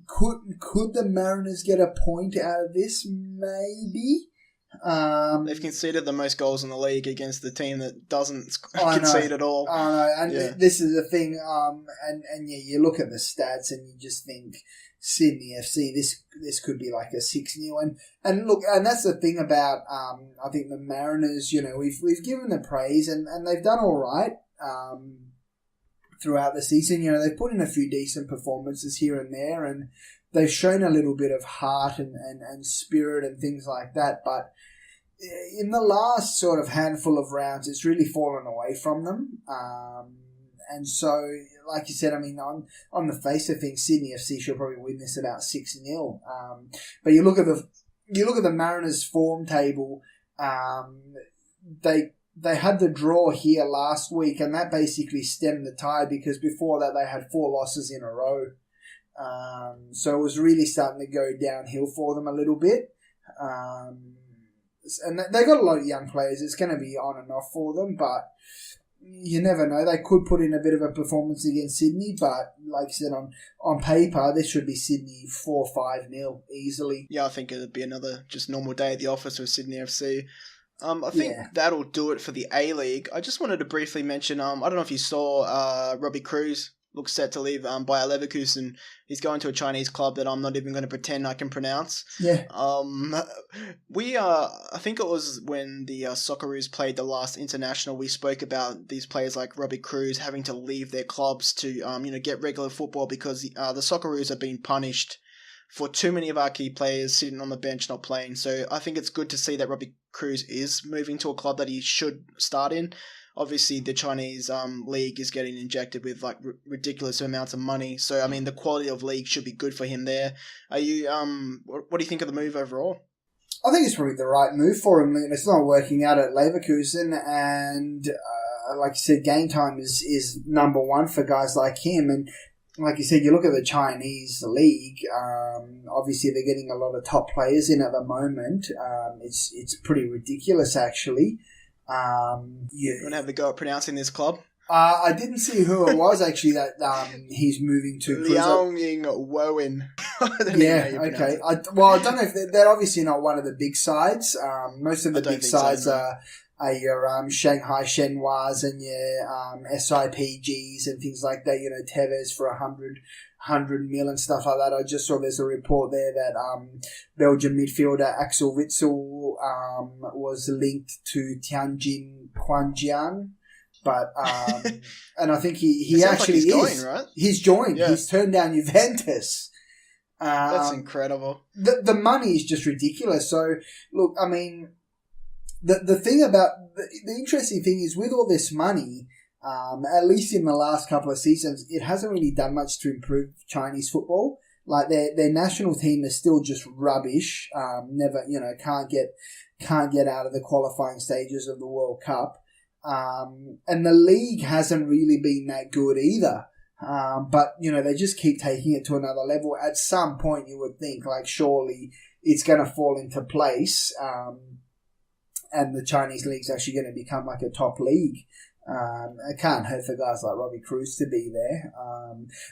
could the Mariners get a point out of this? Maybe. They've conceded the most goals in the league against the team that doesn't I concede at all. I know, and Yeah. this is the thing. And yeah, you look at the stats and you just think Sydney FC. This could be like a 6-0, and look, and that's the thing about I think the Mariners. You know, we've given them praise and they've done all right throughout the season. You know, they've put in a few decent performances here and there, and they've shown a little bit of heart and spirit and things like that. But in the last sort of handful of rounds, it's really fallen away from them. And so, like you said, I mean, on the face of things, Sydney FC should probably win this about 6-0. But you look at the Mariners' form table. They had the draw here last week, and that basically stemmed the tide because before that they had 4 losses in a row. So it was really starting to go downhill for them a little bit. And they got a lot of young players. It's going to be on and off for them, but you never know. They could put in a bit of a performance against Sydney, but like I said, on paper, this should be Sydney 4-5-0 easily. Yeah, I think it'd be another just normal day at the office with Sydney FC. I think that'll do it for the A-League. I just wanted to briefly mention, I don't know if you saw Robbie Cruz looks set to leave Bayer Leverkusen. He's going to a Chinese club that I'm not even going to pretend I can pronounce. Yeah. I think it was when the Socceroos played the last international, we spoke about these players like Robbie Cruz having to leave their clubs to get regular football because the Socceroos are being punished for too many of our key players sitting on the bench not playing. So I think it's good to see that Robbie Cruz is moving to a club that he should start in. Obviously, the Chinese league is getting injected with like ridiculous amounts of money. So, I mean, the quality of league should be good for him there. Are you? What do you think of the move overall? I think it's probably the right move for him. It's not working out at Leverkusen, and like you said, game time is number one for guys like him. And like you said, you look at the Chinese league. Obviously, they're getting a lot of top players in at the moment. It's pretty ridiculous, actually. You want to have a go at pronouncing this club? I didn't see who it was actually that he's moving to. Liang Wowen. Yeah, okay. I don't know if they're obviously not one of the big sides. Most of the big sides are your Shanghai Shenhuas and your SIPGs and things like that. You know, Tevez for 100 mil and stuff like that. I just saw there's a report there that Belgian midfielder Axel Witsel was linked to Tianjin Quanjian. But and I think he actually like he's going, right? He's joined. Yeah. He's turned down Juventus. That's incredible. The money is just ridiculous. So look, I mean, the thing about the interesting thing is with all this money, at least in the last couple of seasons, it hasn't really done much to improve Chinese football. Like their national team is still just rubbish. Never, can't get out of the qualifying stages of the World Cup. And the league hasn't really been that good either. But, they just keep taking it to another level. At some point, you would think, like, surely it's going to fall into place. And the Chinese league's actually going to become like a top league. It can't hurt for guys like Robbie Cruz to be there.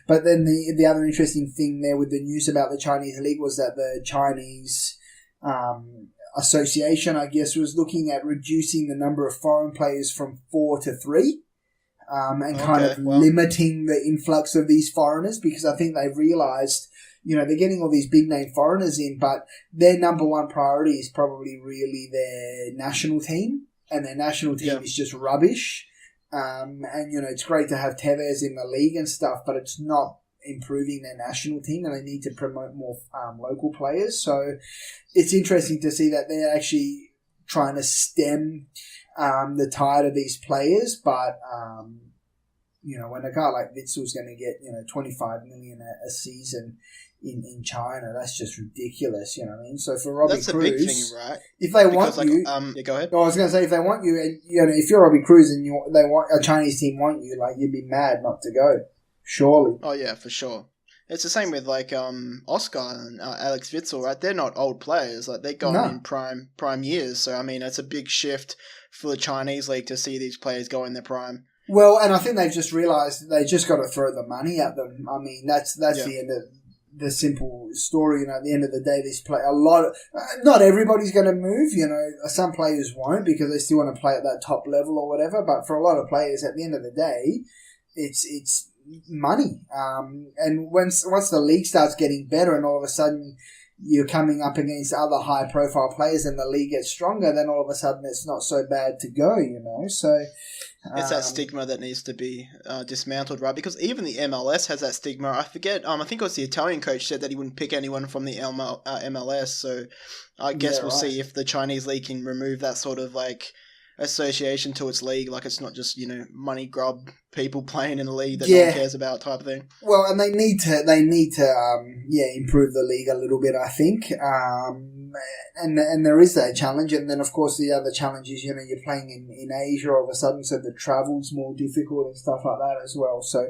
But then the other interesting thing there with the news about the Chinese league was that the Chinese association, I guess, was looking at reducing the number of foreign players from 4 to 3 and limiting the influx of these foreigners because I think they've realised, they're getting all these big name foreigners in, but their number one priority is probably really their national team, and their national team is just rubbish. And, it's great to have Tevez in the league and stuff, but it's not improving their national team, and they need to promote more local players. So it's interesting to see that they're actually trying to stem the tide of these players. But, when a guy like Witzel's going to get, 25 million a season in China. That's just ridiculous, you know what I mean? So for Robbie That's Cruz, a big thing, right? if they Because, want you, yeah, go ahead. I was going to say, if they want you, and if you're Robbie Cruz and they want a Chinese team want you, like you'd be mad not to go. Surely. Oh yeah, for sure. It's the same with Oscar and Alex Witzel, right? They're not old players; like they're gone in prime years. So I mean, it's a big shift for the Chinese league to see these players go in their prime. Well, and I think they've just realised they just got to throw the money at them. I mean, that's the end of the simple story. At the end of the day, not everybody's going to move. Some players won't because they still want to play at that top level or whatever. But for a lot of players, at the end of the day, it's money. And once the league starts getting better, and all of a sudden you're coming up against other high profile players, and the league gets stronger, then all of a sudden it's not so bad to go. So. It's that stigma that needs to be dismantled, right? Because even the MLS has that stigma. I forget, I think it was the Italian coach said that he wouldn't pick anyone from the MLS. So I guess we'll see if the Chinese league can remove that sort of association to its league. Like it's not just, money grub people playing in a league that no one cares about type of thing. Well, and they need to improve the league a little bit, I think. And there is that challenge. And then, of course, the other challenge is, you're playing in Asia all of a sudden, so the travel's more difficult and stuff like that as well. So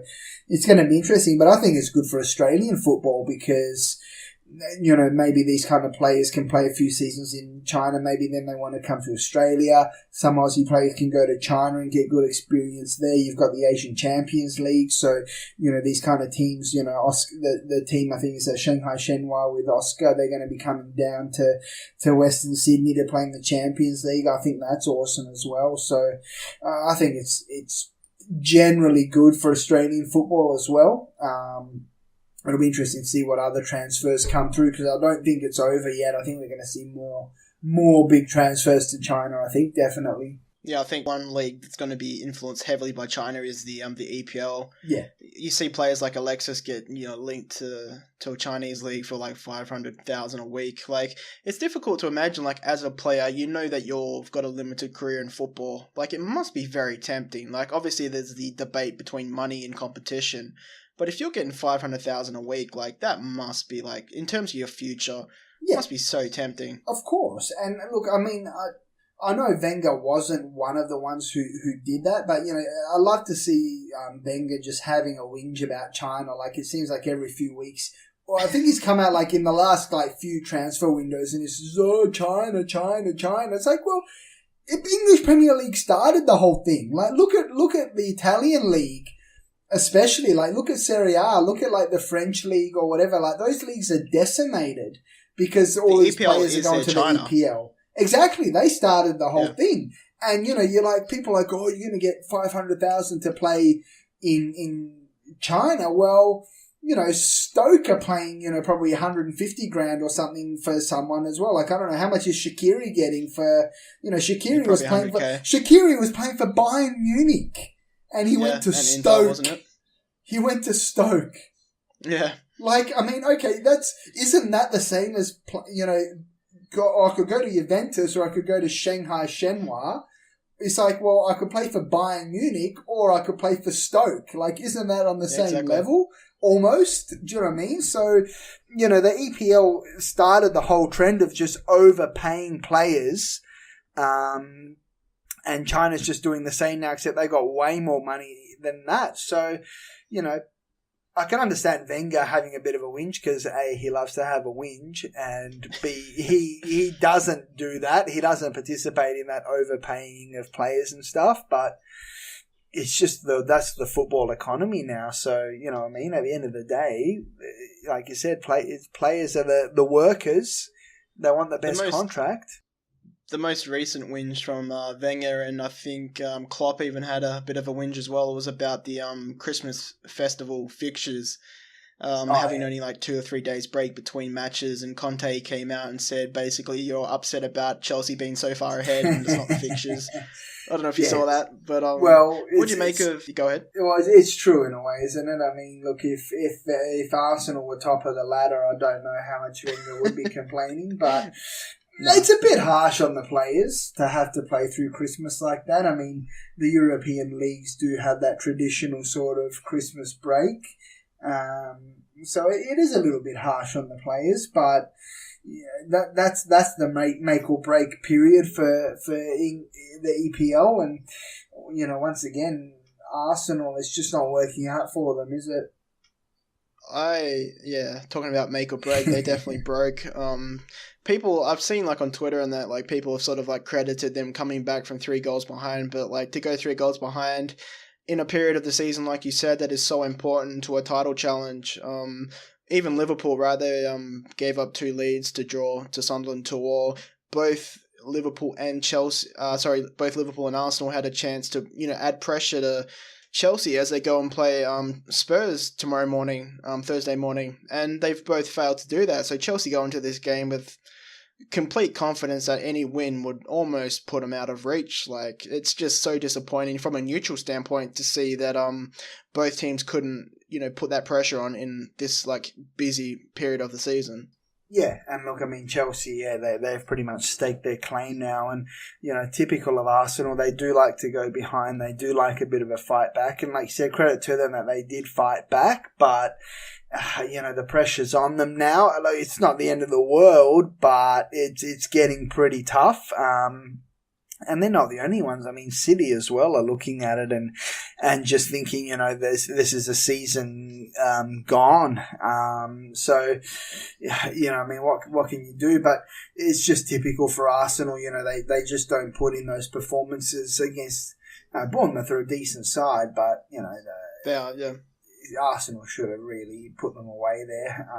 it's going to be interesting. But I think it's good for Australian football because, maybe these kind of players can play a few seasons in China. Maybe then they want to come to Australia. Some Aussie players can go to China and get good experience there. You've got the Asian Champions League. So, these kind of teams, the team, I think, is Shanghai Shenhua with Oscar. They're going to be coming down to Western Sydney to play in the Champions League. I think that's awesome as well. So, I think it's generally good for Australian football as well. It'll be interesting to see what other transfers come through because I don't think it's over yet. I think we're going to see more big transfers to China, I think, definitely. Yeah, I think one league that's going to be influenced heavily by China is the EPL. Yeah. You see players like Alexis get, linked to a Chinese league for like 500,000 a week. Like, it's difficult to imagine, like, as a player, that you've got a limited career in football. Like, it must be very tempting. Like, obviously there's the debate between money and competition. But if you're getting 500,000 a week, like that must be like, in terms of your future, must be so tempting. Of course. And look, I mean, I know Wenger wasn't one of the ones who did that, but I love to see Wenger just having a whinge about China. Like it seems like every few weeks. Well, I think he's come out like in the last few transfer windows, and he says, "Oh, China." It's like, well, English Premier League started the whole thing. Like, look at the Italian league. Especially, look at Serie A, look at, the French league or whatever. Those leagues are decimated because all these players are going to the EPL. Exactly. They started the whole thing. And, you're people are like, oh, you're going to get 500,000 to play in China. Well, Stoke are playing, probably 150 grand or something for someone as well. I don't know how much is Shaqiri getting for, Shaqiri was playing for Bayern Munich. And he went to Stoke. Inter, wasn't it? He went to Stoke. Yeah. Okay, isn't that the same as, I could go to Juventus or I could go to Shanghai Shenhua. It's like, well, I could play for Bayern Munich or I could play for Stoke. Isn't that on the same level? Almost. Do you know what I mean? So, the EPL started the whole trend of just overpaying players, and China's just doing the same now, except they got way more money than that. So, I can understand Wenger having a bit of a whinge because A, he loves to have a whinge, and B, he doesn't do that. He doesn't participate in that overpaying of players and stuff, but it's just that's the football economy now. So, you know what I mean? At the end of the day, like you said, players are the workers. They want the best contract. The most recent whinge from Wenger, and I think Klopp even had a bit of a whinge as well, was about the Christmas festival fixtures having only 2 or 3 days break between matches, and Conte came out and said basically you're upset about Chelsea being so far ahead and it's not the fixtures. I don't know if you saw that, but what do you make of... Go ahead. Well, it's true in a way, isn't it? I mean, look, if Arsenal were top of the ladder, I don't know how much Wenger would be complaining, but... No. It's a bit harsh on the players to have to play through Christmas like that. I mean, the European leagues do have that traditional sort of Christmas break. So it is a little bit harsh on the players, but yeah, that's the make or break period for the EPL, and once again, Arsenal, it's just not working out for them, is it? Talking about make or break, they definitely broke. People I've seen on Twitter and that people have sort of credited them coming back from 3 goals behind, but to go 3 goals behind in a period of the season, like you said, that is so important to a title challenge. Even Liverpool, right? They gave up 2 leads to draw to Sunderland 2-2. Both Liverpool and both Liverpool and Arsenal had a chance to add pressure to Chelsea as they go and play Spurs tomorrow morning, Thursday morning, and they've both failed to do that. So Chelsea go into this game with complete confidence that any win would almost put them out of reach. It's just so disappointing from a neutral standpoint to see that both teams couldn't put that pressure on in this busy period of the season. Yeah, and look, I mean, Chelsea, they've pretty much staked their claim now, and, typical of Arsenal, they do like to go behind, they do like a bit of a fight back, and like you said, credit to them that they did fight back, but, the pressure's on them now. It's not the end of the world, but it's getting pretty tough, and they're not the only ones. I mean, City as well are looking at it and just thinking, this is a season gone. So, I mean, what can you do? But it's just typical for Arsenal. They just don't put in those performances against Bournemouth. Are a decent side, but They are, yeah. Arsenal should have really put them away there.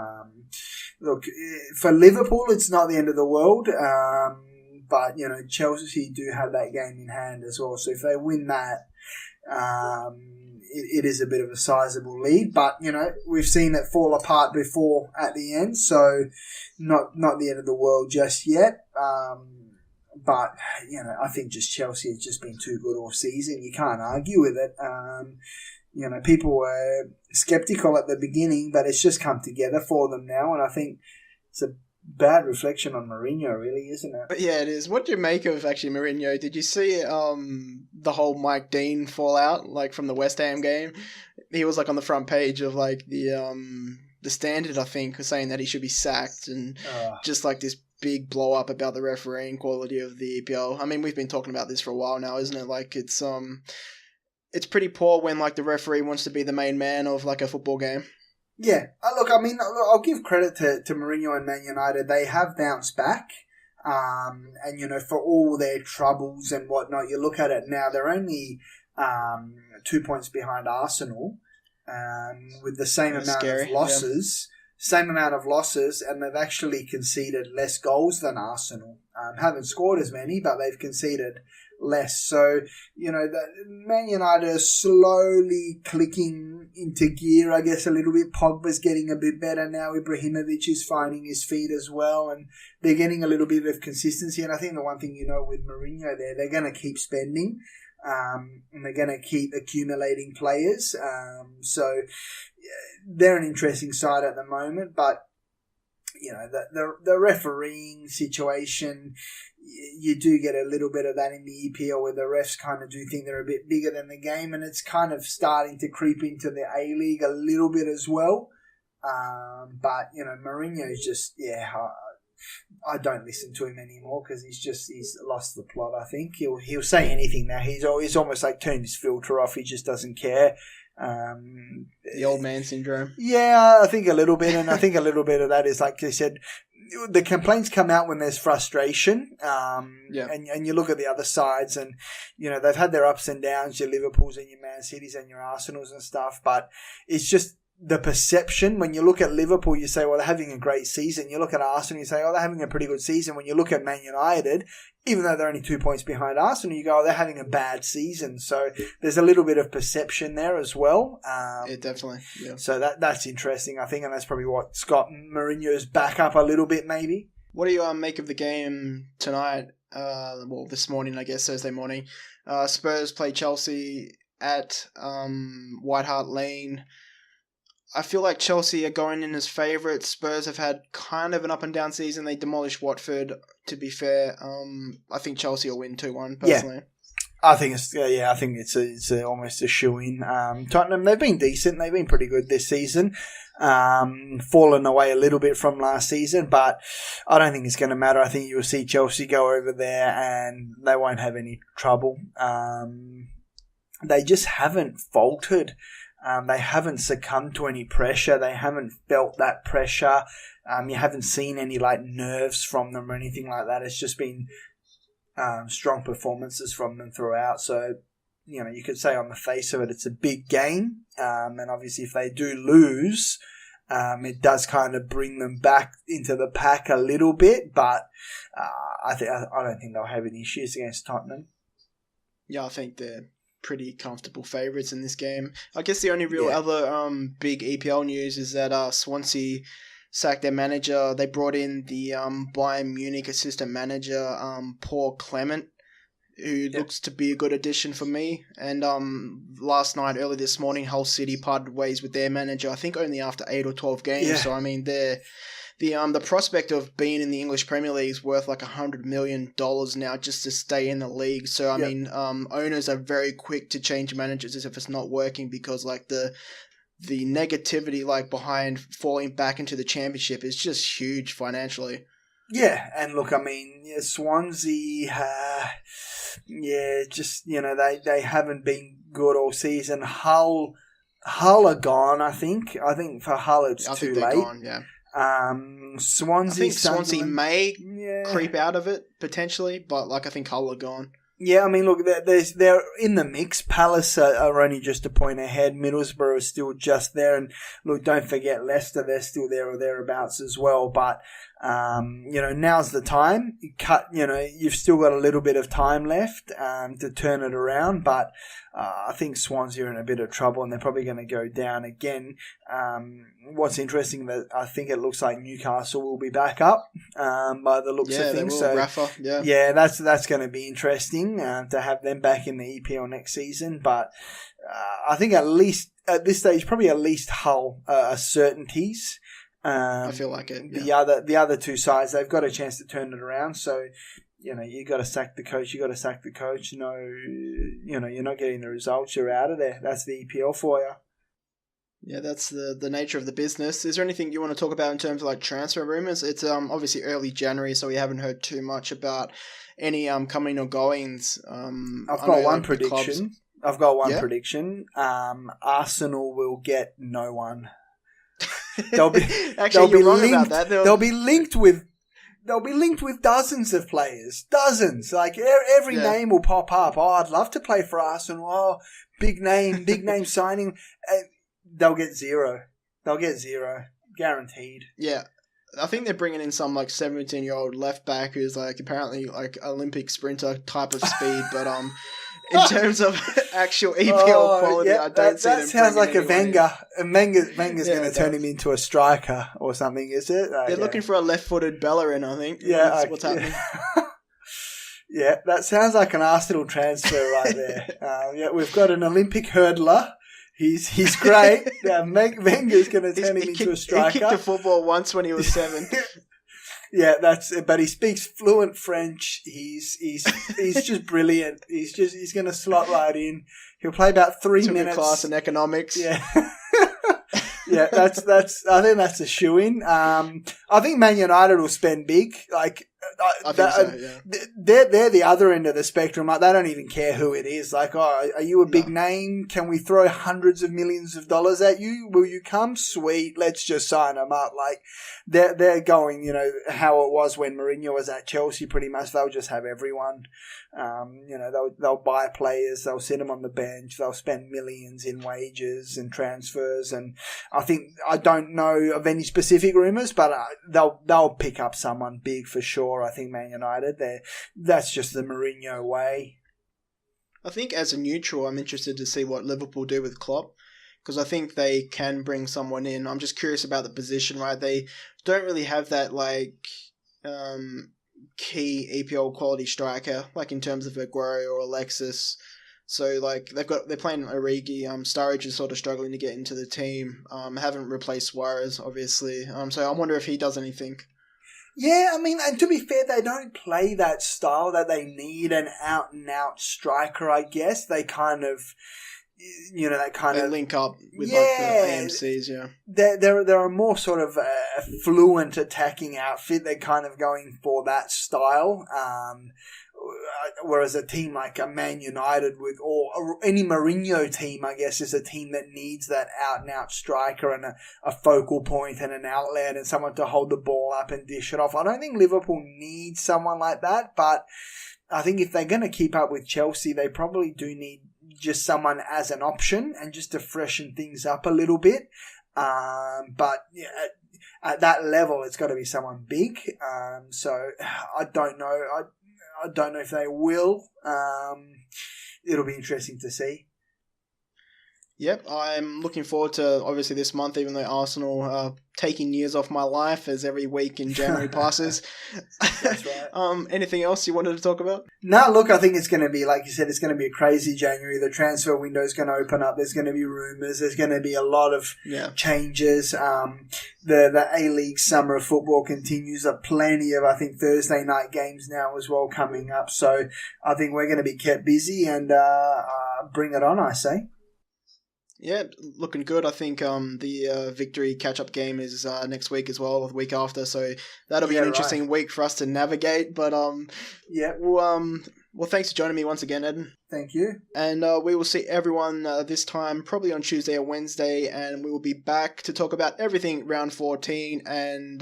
Look, for Liverpool, it's not the end of the world. But, Chelsea do have that game in hand as well. So if they win that, it is a bit of a sizable lead. But, we've seen it fall apart before at the end. So not the end of the world just yet. But, I think just Chelsea has just been too good all season. You can't argue with it. People were sceptical at the beginning, but it's just come together for them now. And I think it's a bad reflection on Mourinho, really, isn't it? Yeah, it is. What do you make of actually Mourinho? Did you see the whole Mike Dean fallout from the West Ham game? He was on the front page of the Standard, I think, saying that he should be sacked and just this big blow up about the refereeing quality of the EPL. I mean, we've been talking about this for a while now, isn't it? It's pretty poor when the referee wants to be the main man of a football game. Yeah, look, I mean, I'll give credit to Mourinho and Man United. They have bounced back, and, for all their troubles and whatnot, you look at it now, they're only 2 points behind Arsenal, with the same amount of losses. Yeah. Same amount of losses, and they've actually conceded less goals than Arsenal. Haven't scored as many, but they've conceded less. So, Man United are slowly clicking into gear, I guess, a little bit. Pogba's getting a bit better now. Ibrahimovic is finding his feet as well, and they're getting a little bit of consistency. And I think the one thing with Mourinho they're going to keep spending, and they're going to keep accumulating players. So they're an interesting side at the moment, but the refereeing situation, you do get a little bit of that in the EPL where the refs kind of do think they're a bit bigger than the game, and it's kind of starting to creep into the A-League a little bit as well. But, Mourinho is just, I don't listen to him anymore because he's lost the plot, I think. He'll say anything now. He's almost turned his filter off. He just doesn't care. The old man syndrome. Yeah, I think a little bit, and I think a little bit of that is, like I said, the complaints come out when there's frustration, and you look at the other sides, and they've had their ups and downs, your Liverpools and your Man Cities and your Arsenals and stuff, but it's just the perception. When you look at Liverpool, you say, well, they're having a great season. You look at Arsenal, you say, oh, they're having a pretty good season. When you look at Man United, even though they're only 2 points behind Arsenal, you go, oh, they're having a bad season. So there's a little bit of perception there as well. Yeah, definitely. Yeah. So that's interesting, I think, and that's probably what got Mourinho's back up a little bit, maybe. What do you make of the game tonight? This morning, I guess, Thursday morning. Spurs play Chelsea at White Hart Lane. I feel like Chelsea are going in as favourites. Spurs have had kind of an up and down season. They demolished Watford, to be fair. I think Chelsea will win 2-1, personally. I think it's almost a shoo-in. Tottenham, they've been decent. They've been pretty good this season. Fallen away a little bit from last season, but I don't think it's going to matter. I think you'll see Chelsea go over there and they won't have any trouble. They just haven't faltered. They haven't succumbed to any pressure. They haven't felt that pressure. You haven't seen any nerves from them or anything like that. It's just been strong performances from them throughout. So, you could say on the face of it, it's a big game. And obviously if they do lose, it does kind of bring them back into the pack a little bit. But I don't think they'll have any issues against Tottenham. Yeah, I think they're pretty comfortable favourites in this game. I guess the only real other big EPL news is that Swansea sacked their manager. They brought in the Bayern Munich assistant manager, Paul Clement, who looks to be a good addition for me. And last night, early this morning, Hull City parted ways with their manager, I think only after 8 or 12 games. Yeah. So, I mean, the prospect of being in the English Premier League is worth $100 million now just to stay in the league. So, I mean, owners are very quick to change managers if it's not working because, the negativity behind falling back into the championship is just huge financially. Yeah, and look, I mean, Swansea, they haven't been good all season. Hull are gone, I think. I think for Hull it's too late. Gone, yeah. Swansea, I think Swansea may creep out of it, potentially, but I think Hull are gone. Yeah, I mean, look, they're in the mix. Palace are only just a point ahead. Middlesbrough is still just there. And look, don't forget Leicester, they're still there or thereabouts as well. But, now's the time. You've still got a little bit of time left to turn it around. But I think Swansea are in a bit of trouble and they're probably going to go down again. What's interesting that I think it looks like Newcastle will be back up by the looks of things. They will. Rafa, that's going to be interesting to have them back in the EPL next season. But I think at least at this stage, probably at least Hull are certainties. I feel like it. Yeah. The other two sides, they've got a chance to turn it around. So, you got to sack the coach. You got to sack the coach. No, you're not getting the results. You're out of there. That's the EPL for you. Yeah, that's the nature of the business. Is there anything you want to talk about in terms of transfer rumors? It's obviously early January, so we haven't heard too much about any coming or goings. I've got one prediction. Arsenal will get no one. They'll be linked. They'll be linked with dozens of players. Dozens. Every name will pop up. Oh, I'd love to play for Arsenal. Oh, big name signing. They'll get zero. Guaranteed. Yeah. I think they're bringing in some 17-year-old left back who's apparently Olympic sprinter type of speed, but in terms of actual EPL quality, I don't see them. That sounds like a Wenger. Wenger's going to turn him into a striker or something, is it? They're looking for a left-footed Bellerin, I think. Yeah, that's what's happening. Yeah, that sounds like an Arsenal transfer right there. We've got an Olympic hurdler. He's great. Wenger's going to turn him into a striker. He kicked a football once when he was 7. Yeah, but he speaks fluent French. He's just brilliant. He's going to slot right in. He'll play about 3 minutes. Class in economics. Yeah. Yeah, that's. I think that's a shoo-in. I think Man United will spend big. I think so, yeah. They're the other end of the spectrum. They don't even care who it is. Are you a big name? Can we throw hundreds of millions of dollars at you? Will you come? Sweet. Let's just sign them up. They're going, how it was when Mourinho was at Chelsea pretty much. They'll just have everyone. They'll buy players. They'll sit them on the bench. They'll spend millions in wages and transfers. And I don't know of any specific rumours, but they'll pick up someone big for sure. I think Man United, that's just the Mourinho way. I think as a neutral, I'm interested to see what Liverpool do with Klopp, because I think they can bring someone in. I'm just curious about the position, right? They don't really have that key EPL quality striker, in terms of Aguero or Alexis. So they're playing Origi. Sturridge is sort of struggling to get into the team. Haven't replaced Suarez, obviously. So I wonder if he does anything. Yeah, I mean, and to be fair, they don't play that style that they need an out-and-out striker, I guess. They kind of, They link up with like the AMCs, yeah. They're a more sort of fluent attacking outfit. They're kind of going for that style. Whereas a team like a Man United or any Mourinho team, I guess, is a team that needs that out-and-out striker and a focal point and an outlet and someone to hold the ball up and dish it off. I don't think Liverpool needs someone like that, but I think if they're going to keep up with Chelsea, they probably do need just someone as an option and just to freshen things up a little bit. But yeah, at that level, it's got to be someone big. So I don't know. I don't know if they will. It'll be interesting to see. Yep, I'm looking forward to obviously this month, even though Arsenal are taking years off my life as every week in January passes. That's right. Anything else you wanted to talk about? No, look, I think it's going to be, like you said, it's going to be a crazy January. The transfer window is going to open up. There's going to be rumours. There's going to be a lot of changes. The A-League summer of football continues. There are plenty of, I think, Thursday night games now as well coming up. So I think we're going to be kept busy and bring it on, I say. Yeah, looking good. I think the victory catch-up game is next week as well, or the week after. So that'll be an interesting week for us to navigate. But well, thanks for joining me once again, Eden. Thank you. And we will see everyone this time, probably on Tuesday or Wednesday, and we will be back to talk about everything round 14, and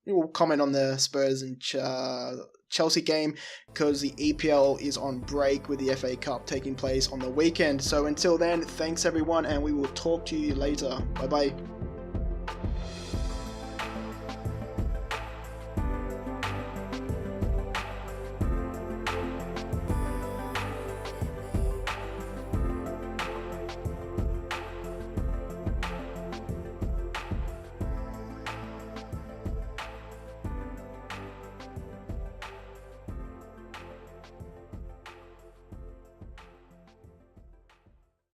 we will comment on the Spurs and Chelsea game because the EPL is on break with the FA Cup taking place on the weekend. So until then, thanks everyone, and we will talk to you later. Bye bye.